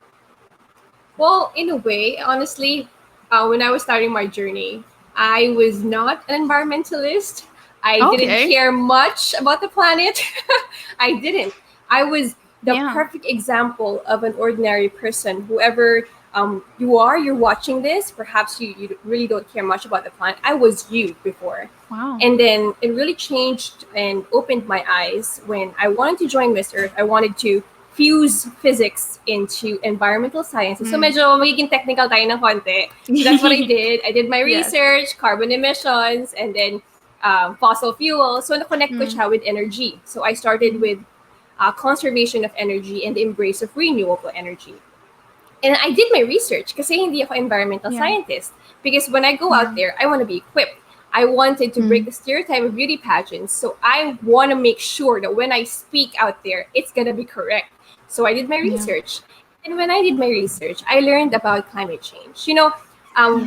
Well, in a way, honestly, when I was starting my journey, I was not an environmentalist. I Okay. didn't care much about the planet. I didn't. I was the Yeah. perfect example of an ordinary person. Whoever you're watching this, perhaps you really don't care much about the planet. I was you before. Wow. And then it really changed and opened my eyes when I wanted to join Miss Earth. I wanted to fuse physics into environmental sciences. So medyo magiging technical tayo ng konti. So that's what I did. I did my Yes. research, carbon emissions, and then fossil fuel. So na-connect ko siya with energy. So I started with conservation of energy and the embrace of renewable energy. And I did my research kasi hindi ako environmental scientist. Because when I go out there, I want to be equipped. I wanted to break the stereotype of beauty pageants. So I want to make sure that when I speak out there, it's going to be correct. So I did my research. And when I did my research, I learned about climate change.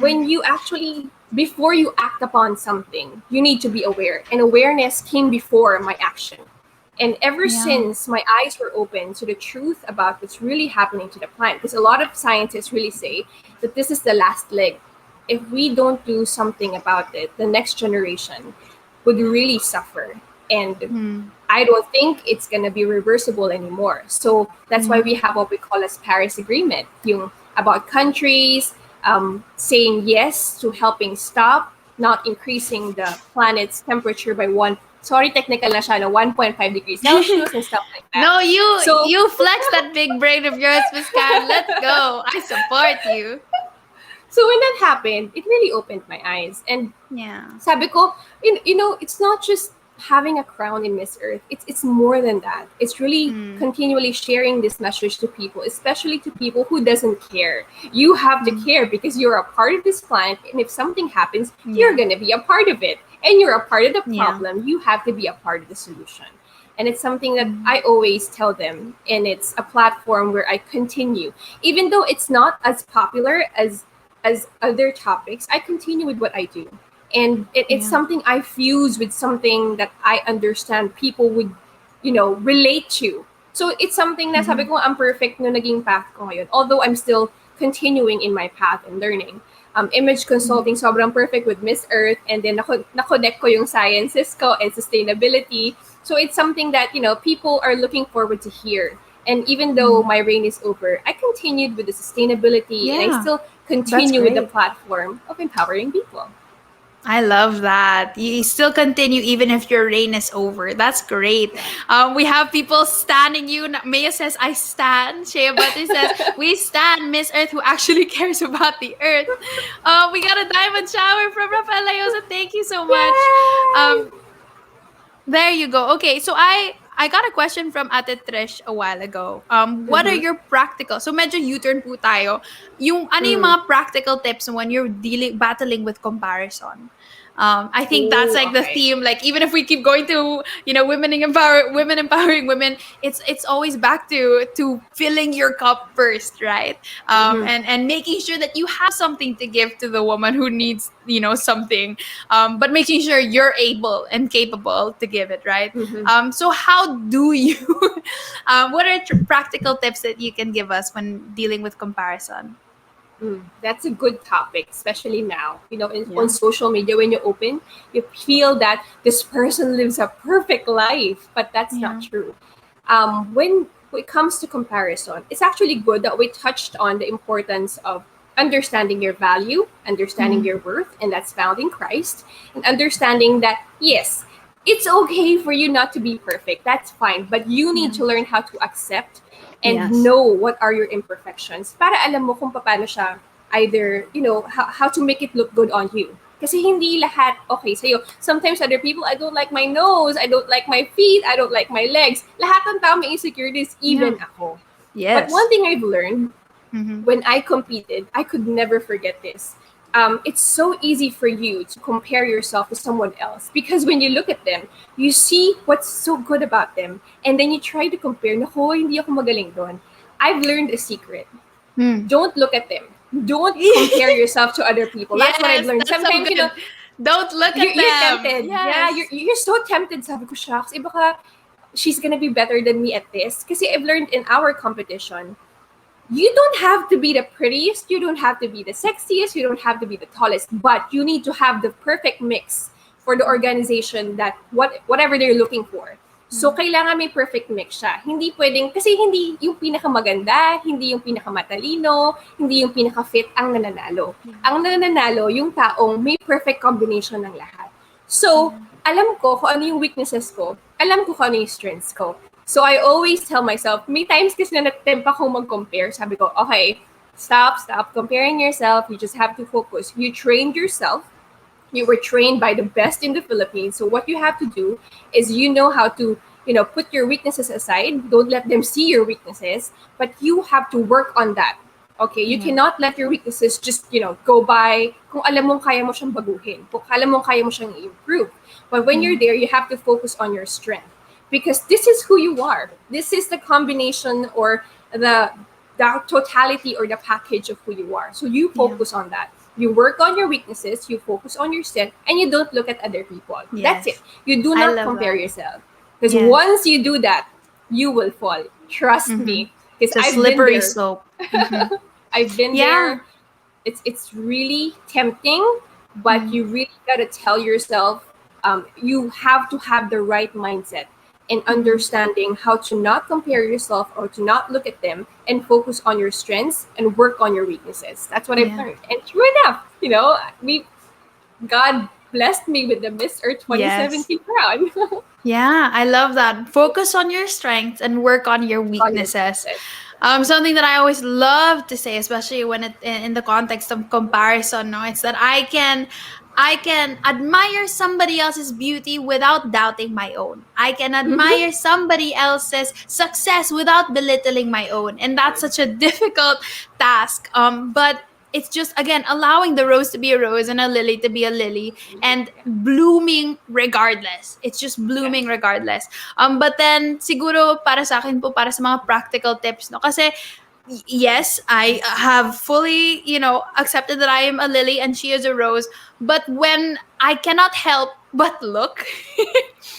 When you actually, before you act upon something, you need to be aware. And awareness came before my action. And ever since my eyes were open to the truth about what's really happening to the planet, because a lot of scientists really say that this is the last leg. If we don't do something about it, the next generation would really suffer. And I don't think it's going to be reversible anymore. So that's why we have what we call as Paris Agreement, about countries saying yes to helping stop, not increasing the planet's temperature by technical na siya, 1.5 degrees Celsius and stuff like that. No, you flex that big brain of yours, Miss Karen. Let's go. I support you. So when that happened, it really opened my eyes. And sabi ko, it's not just having a crown in Miss Earth. It's more than that. It's really continually sharing this message to people, especially to people who doesn't care. You have to care because you're a part of this planet. And if something happens, you're going to be a part of it. And you're a part of the problem. You have to be a part of the solution. And it's something that I always tell them. And it's a platform where I continue. Even though it's not as popular as other topics, I continue with what I do. And it's something I fuse with something that I understand people would, relate to. So it's something na sabi ko, I'm perfect no naging path ko ngayon. Although I'm still continuing in my path and learning. Image consulting, sobrang perfect with Miss Earth. And then na-connect ko yung sciences ko and sustainability. So it's something that, people are looking forward to hear. And even though my reign is over, I continued with the sustainability and I still continue with the platform of empowering people. I love that. You still continue even if your reign is over. That's great. We have people standing you. Maya says, I stand. Shea Butter says, we stand Miss Earth who actually cares about the Earth. We got a diamond shower from Rafael Layosa. Thank you so much. Yay! There you go. Okay, so I got a question from Ate Trish a while ago. What are Mhm. your practical? So medyo U-turn po tayo. Yung ano yung Mm. mga practical tips when you're battling with comparison? I think that's Oh, like the okay. theme. Like even if we keep going to women empowering women, it's always back to filling your cup first, right? Mhm. And making sure that you have something to give to the woman who needs something, but making sure you're able and capable to give it, right? Mhm. So how do you? What are practical tips that you can give us when dealing with comparison? That's a good topic, especially now. On Yeah. social media, when you open, you feel that this person lives a perfect life, but that's not Yeah. true. When it comes to comparison, it's actually good that we touched on the importance of understanding your value, understanding Mm. your worth, and that's found in Christ, and understanding that, yes, it's okay for you not to be perfect. That's fine, but you need Yeah. to learn how to accept and Yes. know what are your imperfections para alam mo kung paano siya either, how to make it look good on you. Kasi hindi lahat okay sa'yo. Sometimes other people, I don't like my nose, I don't like my feet, I don't like my legs. Lahat ng tao may insecurities, Yeah. even ako. But Yes. one thing I've learned Mm-hmm. when I competed, I could never forget this. It's so easy for you to compare yourself to someone else because when you look at them, you see what's so good about them, and then you try to compare. Naku, hindi ako magaling doon. I've learned a secret. Mm. Don't look at them. Don't compare yourself to other people. That's what I've Yes, learned. that's so Sometimes, good. Don't look at you're them. tempted. Yeah, Yes. you're so tempted. Sabi ko, shucks, baka she's gonna be better than me at this. Kasi I've learned in our competition, you don't have to be the prettiest, you don't have to be the sexiest, you don't have to be the tallest, but you need to have the perfect mix for the organization that whatever they're looking for. So, kailangan may perfect mix siya. Hindi pwedeng, kasi hindi yung pinakamaganda, hindi yung pinakamatalino, hindi yung pinaka-fit ang nananalo. Ang nananalo, yung taong may perfect combination ng lahat. So, alam ko kung ano yung weaknesses ko, alam ko kung ano yung strengths ko. So, I always tell myself, may times kasi na natempt akong mag-compare. Sabi ko, okay, stop comparing yourself. You just have to focus. You trained yourself. You were trained by the best in the Philippines. So what you have to do is how to, put your weaknesses aside. Don't let them see your weaknesses, but you have to work on that. Okay, you cannot let your weaknesses just, go by kung alam mong kaya mo siyang baguhin, kung alam mong kaya mo siyang improve. But when you're there, you have to focus on your strength because this is who you are. This is the combination or the totality or the package of who you are. So you focus on that. You work on your weaknesses, you focus on your strength, and you don't look at other people. Yes. That's it. You do I not love compare that. yourself. Because Yes. once you do that, you will fall. Trust me. Because It's a I've been slippery there. slope. I've been Yeah. there. It's really tempting, but you really gotta tell yourself you have to have the right mindset and understanding how to not compare yourself or to not look at them and focus on your strengths and work on your weaknesses. That's what I've Yeah. learned. And true enough, God blessed me with the Miss Earth 2017 crown. Yeah, I love that. Focus on your strengths and work on your weaknesses. Something that I always love to say, especially when it in the context of comparison, no, it's that I can admire somebody else's beauty without doubting my own. I can admire somebody else's success without belittling my own, and that's such a difficult task. But it's just again allowing the rose to be a rose and a lily to be a lily and blooming regardless. It's just blooming regardless. But then siguro para sa akin po, para sa mga practical tips, no, kasi yes, I have fully, accepted that I am a lily and she is a rose. But when I cannot help but look,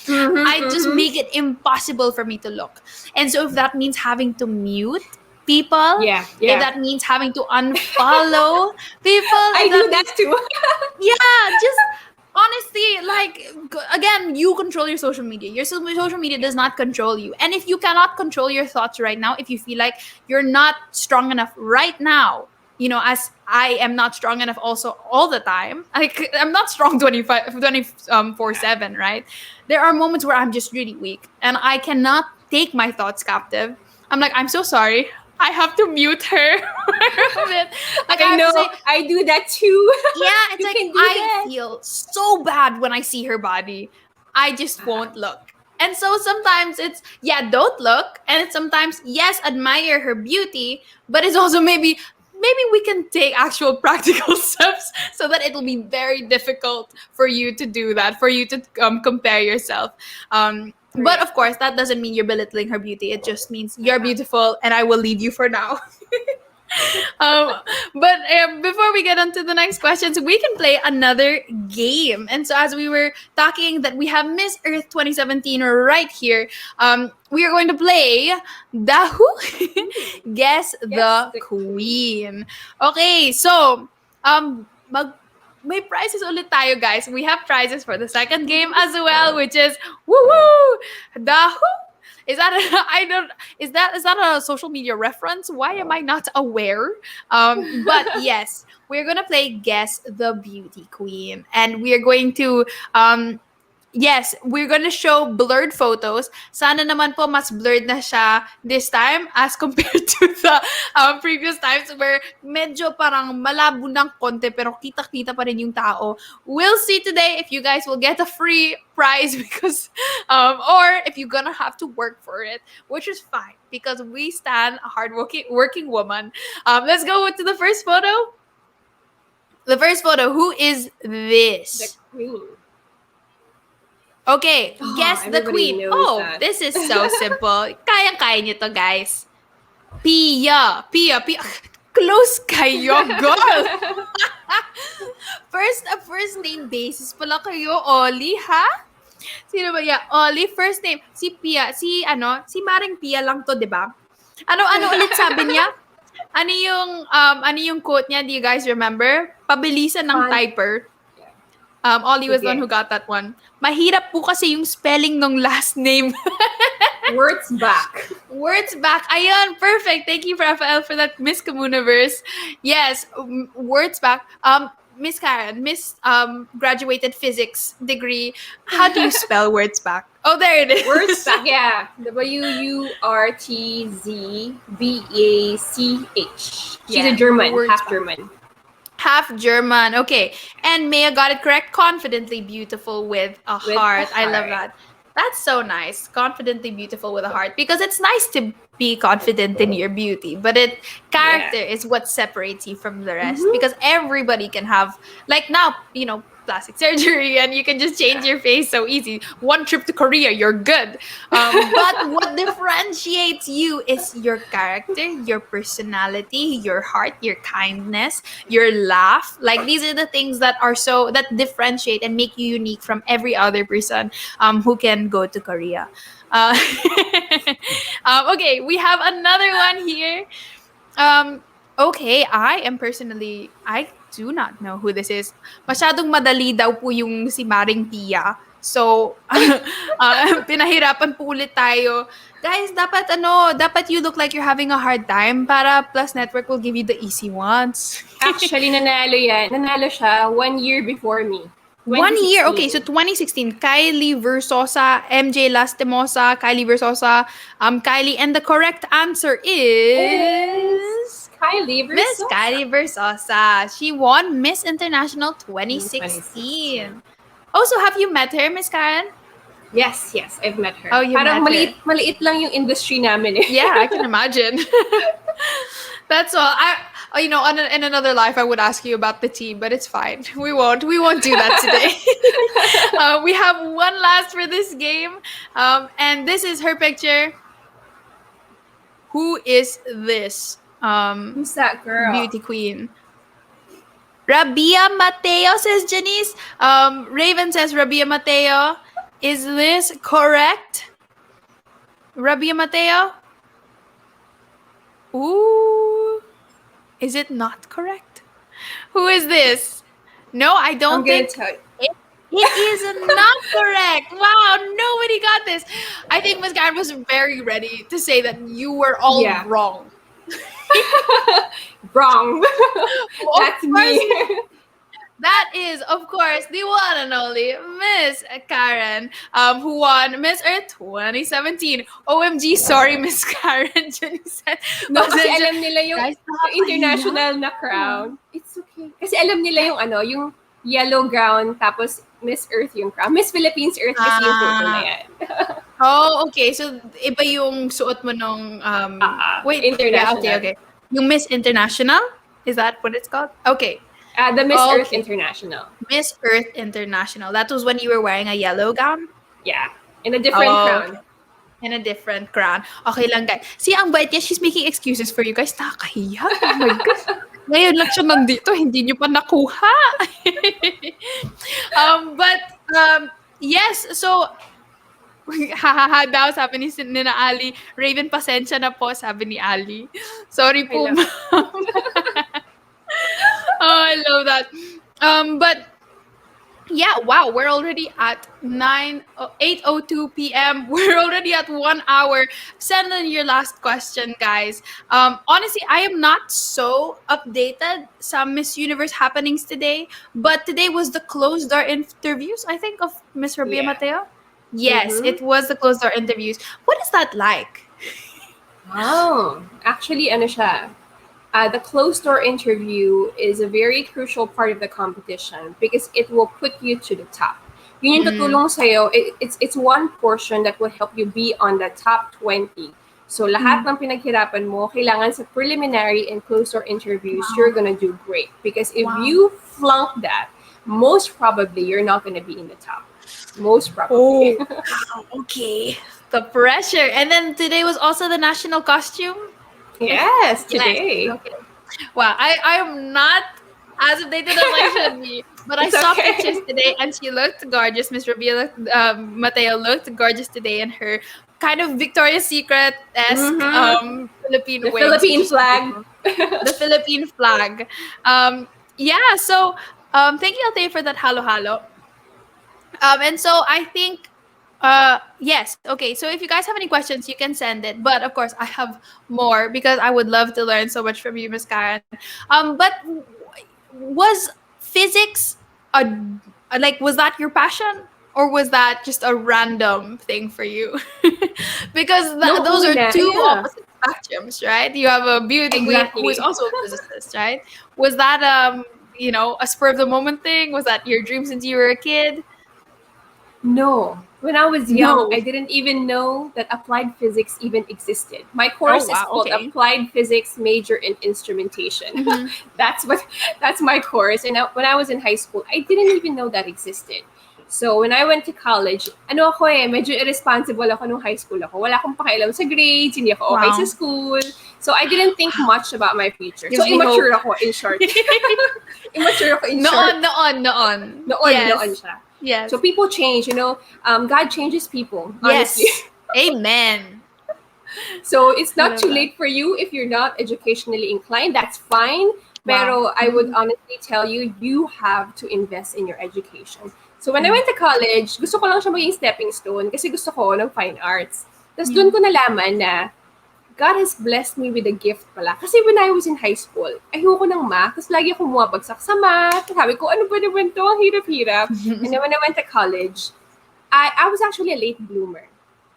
I just make it impossible for me to look. And so if that means having to mute people, Yeah, if yeah. that means having to unfollow people, I if do that that too. yeah, just honestly, again, you control your social media. Your social media does not control you. And if you cannot control your thoughts right now, if you feel like you're not strong enough right now as I am not strong enough also all the time. I'm not strong 24/7, right? There are moments where I'm just really weak and I cannot take my thoughts captive. I'm like, I'm so sorry. I have to mute her for a bit. Like, I I have to know. say, I do that too. yeah, it's You like can do I that. feel so bad when I see her body. I just won't look. And so sometimes it's, yeah, don't look. And it's sometimes, yes, admire her beauty, but it's also maybe we can take actual practical steps so that it will be very difficult for you to do that, for you to compare yourself. But of course, that doesn't mean you're belittling her beauty. It just means you're beautiful and I will lead you for now. um, but before we get on to the next questions, we can play another game. And so, as we were talking, that we have Miss Earth 2017 right here, we are going to play Dahu Guess the the Queen. Okay, so may prizes ulit tayo, guys. We have prizes for the second game as well, which is woo woo Dahu. Is that I don't is that a social media reference? Why am I not aware? But yes, we're gonna play Guess the Beauty Queen, and we are going to yes, we're gonna show blurred photos. Sana naman po mas blurred na siya this time as compared to the previous times where medyo parang malabo ng konti pero kita-kita pa rin yung tao. We'll see today if you guys will get a free prize because or if you're gonna have to work for it, which is fine because we stand a working woman. Let's go to the first photo. The first photo, who is this? The queen. Okay, guess the everybody queen. knows Oh, that. this is so simple. Kayang-kaya nyo to, guys. Pia. Close kayo, girl. First name basis pala kayo, Oli, ha? Sino ba yan? Oli, first name. Si Pia, si Maring Pia lang to, di ba? Ano ulit sabi niya? Ano yung quote niya? Do you guys remember? Pabilisan ng typer. Ollie was the one who got that one. Mahirap po kasi yung spelling ng last name. Words back. Words back. Ayun, perfect. Thank you, Rafael, for that Miss Communiverse. Yes, words back. Miss Karen, graduated physics degree. How do you spell words back? Oh, there it is. Words back, yeah. WURTZBACH. She's a German, words half back. German. Half German. Okay. And Maya got it correct. Confidently beautiful with a heart. I love that. That's so nice. Confidently beautiful with a heart. Because it's nice to be confident in your beauty. But character is what separates you from the rest. Because everybody can have, like now, plastic surgery and you can just change your face so easy. One trip to Korea, you're good. But what differentiates you is your character, your personality, your heart, your kindness, your laugh. Like these are the things that differentiate and make you unique from every other person who can go to Korea. Okay, we have another one here. Okay, I do not know who this is. Masyadong madali daw po yung si Maring Pia. So, pinahirapan po ulit tayo. Guys, dapat you look like you're having a hard time para Plus Network will give you the easy ones. Actually, nanalo yan. Nanalo siya 1 year before me. 1 year. Okay, so 2016, Kylie Versosa, MJ Lastimosa, Kylie Versosa, Kylie, and the correct answer is Kylie Versosa. Miss Kylie Versosa. She won Miss International 2016. Also, have you met her, Miss Karen? Yes, I've met her. Oh, you Parang met her. maliit lang yung industry namin eh. Yeah, I can imagine. That's all. In another life, I would ask you about the team, but it's fine. We won't do that today. We have one last for this game, and this is her picture. Who is this? Who's that girl? Beauty queen. Rabia Mateo, says Janice. Raven says Rabia Mateo. Is this correct? Rabia Mateo? Ooh. Is it not correct? Who is this? No, I don't think it is not correct. Wow, nobody got this. I think Ms. Karen was very ready to say that you were all wrong. Wrong. Of That's course, me. that is, of course, the one and only Miss Karen, who won Miss Earth 2017. OMG, sorry, Miss Karen. Jenny said, No, kasi pasensya. alam nila yung Guys, international na crown. It's okay. Kasi alam nila yung yung yellow gown, tapos Miss Earth yung crown. Miss Philippines Earth kasi yung photo na yan. Oh, okay. So, iba yung suot mo nung, wait, international. yeah, okay. Yung Miss International? Is that what it's called? Okay. The Miss Okay. Earth International. Miss Earth International. That was when you were wearing a yellow gown? Yeah. In a different crown. Okay. In a different crown. Okay lang, guys. See, ang bait niya. She's making excuses for you guys. Nakakahiya. Oh my God. Ngayon lang siya nandito. Hindi niyo pa nakuha. Yes. So, hahaha daw, sabi ni Nina Ali. Raven, pasensya na po, sabi ni Ali. Sorry po, ma'am. Oh, I love that. But yeah, wow, we're already at 8:02 p.m. We're already at 1 hour. Send in your last question, guys. Honestly, I am not so updated some Miss Universe happenings today, but today was the closed door interviews, I think, of Miss Rabia Mateo. Yes, it was the closed door interviews. What is that like? Oh, actually, ano siya? The closed door interview is a very crucial part of the competition because it will put you to the top. Yun yung tutulong sa'yo. It's one portion that will help you be on the top 20. So lahat ng pinaghirapan mo, kailangan sa preliminary and closed door interviews, you're gonna do great. Because if you flunk that, most probably you're not gonna be in the top. Most probably. Okay. The pressure. And then today was also the national costume. Yes, today. Yes. Okay. Wow, I am not as updated as I should be, but I saw pictures today and she looked gorgeous. Miss Rabia Mateo looked gorgeous today in her kind of Victoria's Secret-esque Philippine The wig. Philippine flag. The Philippine flag. Yeah, so thank you, Althea, for that halo-halo. And so I think yes. Okay. So if you guys have any questions, you can send it. But of course, I have more because I would love to learn so much from you, Miss Karen. But was physics was that your passion, or was that just a random thing for you? Because those are two opposite spectrums, right? You have a beauty queen who is also a physicist, right? Was that a spur of the moment thing? Was that your dream since you were a kid? No. When I was young, I didn't even know that applied physics even existed. My course is called Applied Physics Major in Instrumentation. That's my course. And when I was in high school, I didn't even know that existed. So when I went to college, medyo irresponsible ako nung high school ako. Wala akong pakialam sa grades, hindi ako okay sa school. So I didn't think much about my future. So immature ako, in short. Immature ako, in short. Noon. Noon siya. Yes. So people change, God changes people, honestly. Yes. Amen. So it's not too late for you if you're not educationally inclined. That's fine. Pero I would honestly tell you, you have to invest in your education. So when I went to college, gusto ko lang siya maging stepping stone kasi gusto ko ng fine arts. Tapos doon ko nalaman na God has blessed me with a gift pala. Kasi when I was in high school, ayoko ng math. Tapos lagi akong bumabagsak sa math. Sabi ko, ano ba naman to? Ang hirap-hirap. And then when I went to college, I was actually a late bloomer.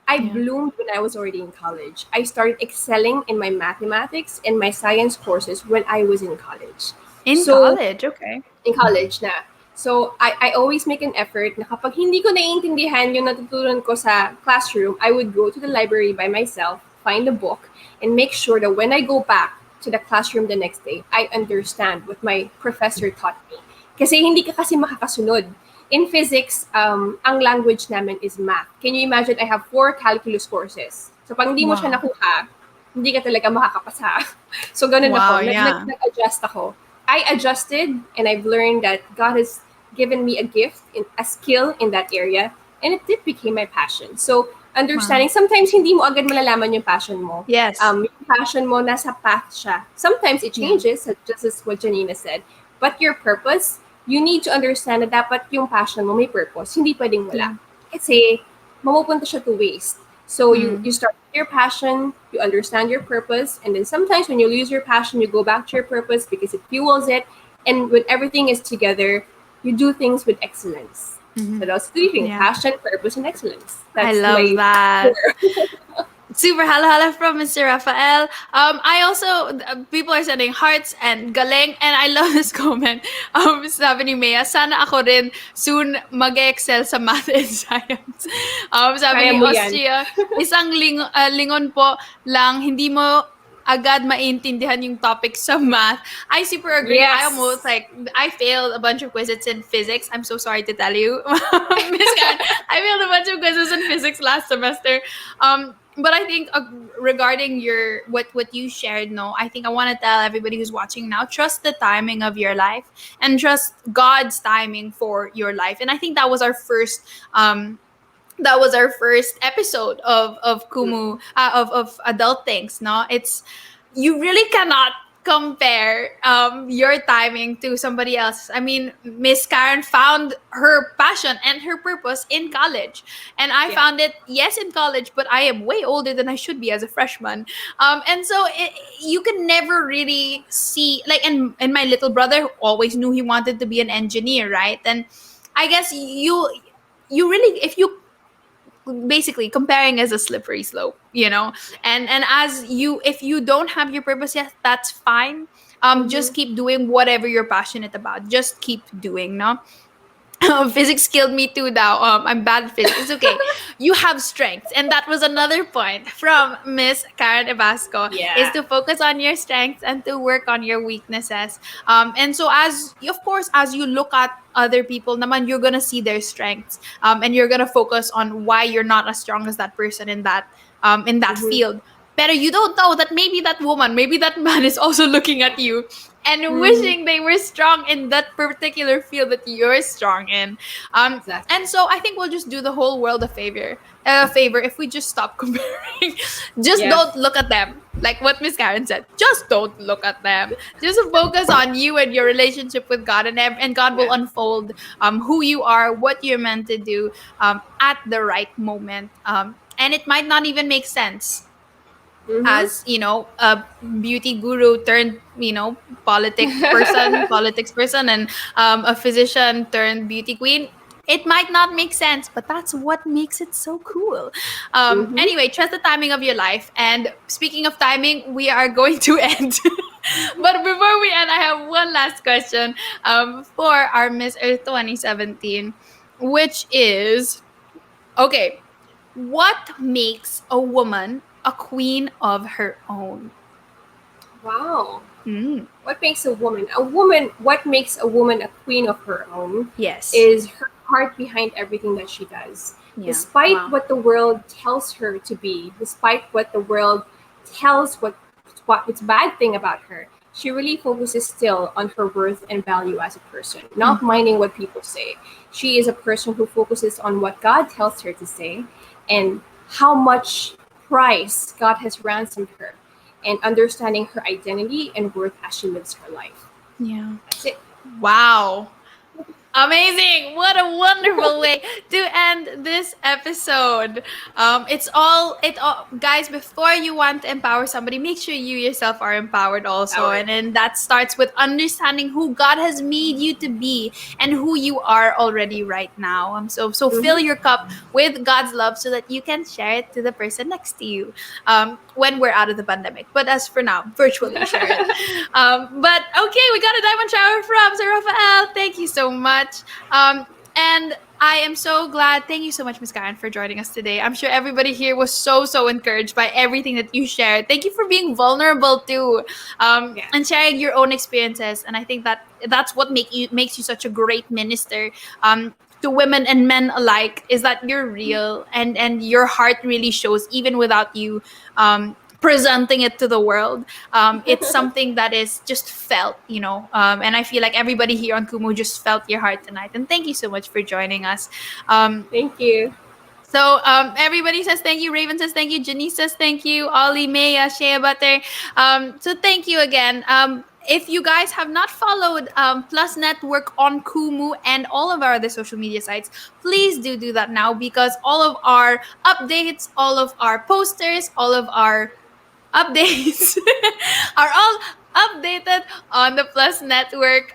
I bloomed when I was already in college. I started excelling in my mathematics and my science courses when I was in college. College, okay. In college na. So, I always make an effort na kapag hindi ko naiintindihan yung natutunan ko sa classroom, I would go to the library by myself, find a book, and make sure that when I go back to the classroom the next day, I understand what my professor taught me. Kasi hindi ka kasi makakasunod. In physics, ang language namin is math. Can you imagine, I have 4 calculus courses. So, pag hindi mo siya nakuha, hindi ka talaga makakapasa. So, ganun ako. Nag-adjust ako. I adjusted, and I've learned that God has given me a gift, a skill in that area, and it did become my passion. So, understanding, sometimes hindi mo agad malalaman yung passion mo. Yes. Yung passion mo, nasa path siya. Sometimes it changes, just as what Janina said. But your purpose, you need to understand na dapat yung passion mo may purpose. Hindi pwedeng wala. Kasi, mamupunta siya to waste. So, you start your passion, you understand your purpose, and then sometimes when you lose your passion, you go back to your purpose because it fuels it. And when everything is together, you do things with excellence. So that's three things: Yeah. passion, purpose, and excellence. I That's love my that. core. Super hala from Mr. Rafael. I also, people are sending hearts and galing, and I love this comment. Sabi ni Mea, sana ako rin soon mag-excel sa math and science. Sabi Kaya ni mo yan. Austria, isang lingon po lang, hindi mo agad maintindihan yung topic sa math. I super agree. I Yes. almost I failed a bunch of quizzes in physics. I'm so sorry to tell you, Miss Karen. I failed a bunch of quizzes in physics last semester. But I think regarding your what you shared, no, I think I want to tell everybody who's watching now, trust the timing of your life and trust God's timing for your life. And I think that was our first episode of Kumu of Adulthings. No, it's you really cannot compare your timing to somebody else. I mean, Miss Karen found her passion and her purpose in college, and I found it in college, but I am way older than I should be as a freshman. And so you can never really see like, and my little brother always knew he wanted to be an engineer, right? And I guess you really, if you basically comparing is a slippery slope, and as you, if you don't have your purpose yet, that's fine. Just keep doing whatever you're passionate about, just keep doing, no. Physics killed me too now. I'm bad at physics. It's okay. You have strengths. And that was another point from Miss Karen Ibasco, is to focus on your strengths and to work on your weaknesses. And so of course, as you look at other people naman, you're gonna see their strengths. And you're gonna focus on why you're not as strong as that person in that field. But you don't know that maybe that woman, maybe that man is also looking at you and wishing they were strong in that particular field that you're strong in. Exactly. And so I think we'll just do the whole world a favor if we just stop comparing. Just don't look at them. Like what Miss Karen said, just don't look at them. Just focus on you and your relationship with God, and God will unfold who you are, what you're meant to do at the right moment. And it might not even make sense as a beauty guru turned politics person, and a physician turned beauty queen. It might not make sense, but that's what makes it so cool. Anyway, trust the timing of your life. And speaking of timing, we are going to end. But before we end, I have one last question for our Miss Earth 2017, which is, okay, what makes a woman a queen of her own? Wow. What makes a woman what makes a woman a queen of her own? Yes. Is her heart behind everything that she does. Despite what the world tells her to be, despite what the world tells what's bad thing about her, she really focuses still on her worth and value as a person, not minding what people say. She is a person who focuses on what God tells her to say and how much price God has ransomed her, and understanding her identity and worth as she lives her life. Yeah. That's it. Wow. Amazing. What a wonderful way to end this episode. Guys, before you want to empower somebody, make sure you yourself are empowered also. And then that starts with understanding who God has made you to be and who you are already right now. So fill your cup with God's love so that you can share it to the person next to you when we're out of the pandemic. But as for now, virtually share it. But okay, we got a diamond shower from Sir Rafael. Thank you so much. And I am so glad. Thank you so much, Ms. Karen, for joining us today. I'm sure everybody here was so encouraged by everything that you shared. Thank you for being vulnerable too, and sharing your own experiences. And I think that's what makes you such a great minister to women and men alike, is that you're real and your heart really shows even without you presenting it to the world. It's something that is just felt, and I feel like everybody here on Kumu just felt your heart tonight. And thank you so much for joining us. Thank you. So everybody says thank you. Raven says thank you. Janice says thank you. Ollie, Maya, Shea Butter. So thank you again. If you guys have not followed Plus Network on Kumu and all of our other social media sites, please do that now, because all of our updates, all of our posters, all of our updates are all updated on the Plus Network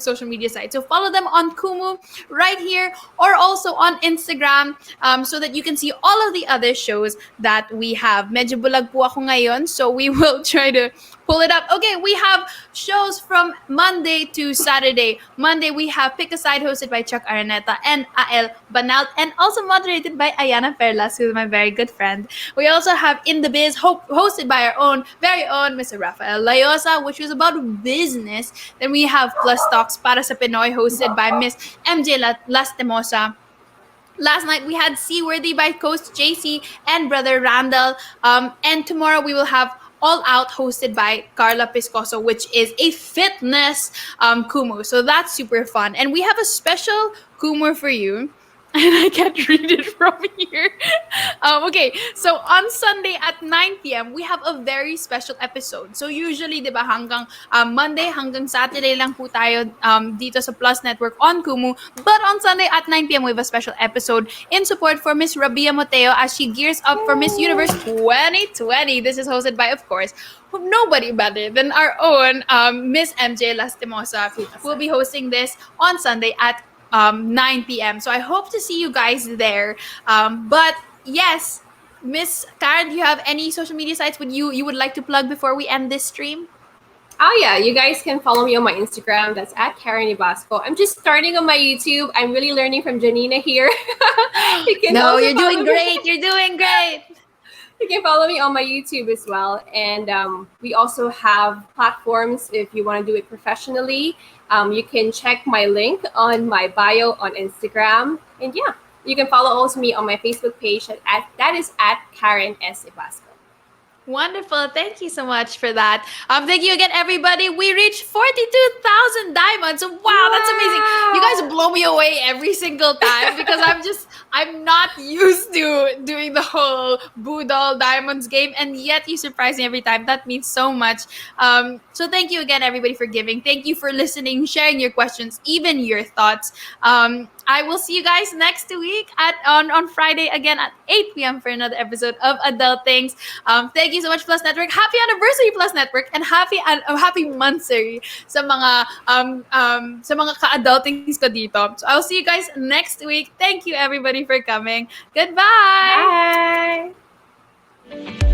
social media site. So follow them on Kumu right here, or also on Instagram, so that you can see all of the other shows that we have. Medyo bulag po ako ngayon, so we will try to pull it up. Okay, we have shows from Monday to Saturday. Monday, we have Pick a Side, hosted by Chuck Araneta and Ael Banalt, and also moderated by Ayana Perlas, who is my very good friend. We also have In the Biz, hosted by our very own Mr. Rafael Layosa, which was about business. Then we have Plus Talks para sa Pinoy, hosted by Miss MJ Lastimosa. Last night we had Seaworthy by Coast JC and Brother Randall. And tomorrow we will have All Out, hosted by Carla Piscoso, which is a fitness Kumu. So that's super fun. And we have a special Kumu for you. And I can't read it from here. Okay, so on Sunday at 9 p.m., we have a very special episode. So usually, di ba, hanggang Monday, hanggang Saturday lang po tayo dito sa Plus Network on Kumu. But on Sunday at 9 p.m., we have a special episode in support for Miss Rabia Mateo as she gears up for Miss Universe 2020. This is hosted by, of course, nobody better than our own Miss MJ Lastimosa, who will be hosting this on Sunday at 9 p.m. So I hope to see you guys there. But yes, Miss Karen, do you have any social media sites you would like to plug before we end this stream? Oh yeah, you guys can follow me on my Instagram. That's at Karen Ibasco. I'm just starting on my YouTube. I'm really learning from Janina here. You're doing great. You're doing great. You can follow me on my YouTube as well. And we also have platforms if you want to do it professionally. You can check my link on my bio on Instagram. And yeah, you can follow also me on my Facebook page that is at Karen S. Ibasco. Wonderful. Thank you so much for that. Thank you again, everybody. We reached 42,000 diamonds. Wow, that's amazing. You guys blow me away every single time because I'm not used to doing the whole Boodle Diamonds game, and yet you surprise me every time. That means so much. So thank you again, everybody, for giving. Thank you for listening, sharing your questions, even your thoughts. I will see you guys next week on Friday again at 8 p.m. for another episode of Adulthings. Thank you so much, Plus Network. Happy anniversary, Plus Network, and happy monthsary sa mga ka-adultings ko dito. So I'll see you guys next week. Thank you, everybody, for coming. Goodbye. Bye.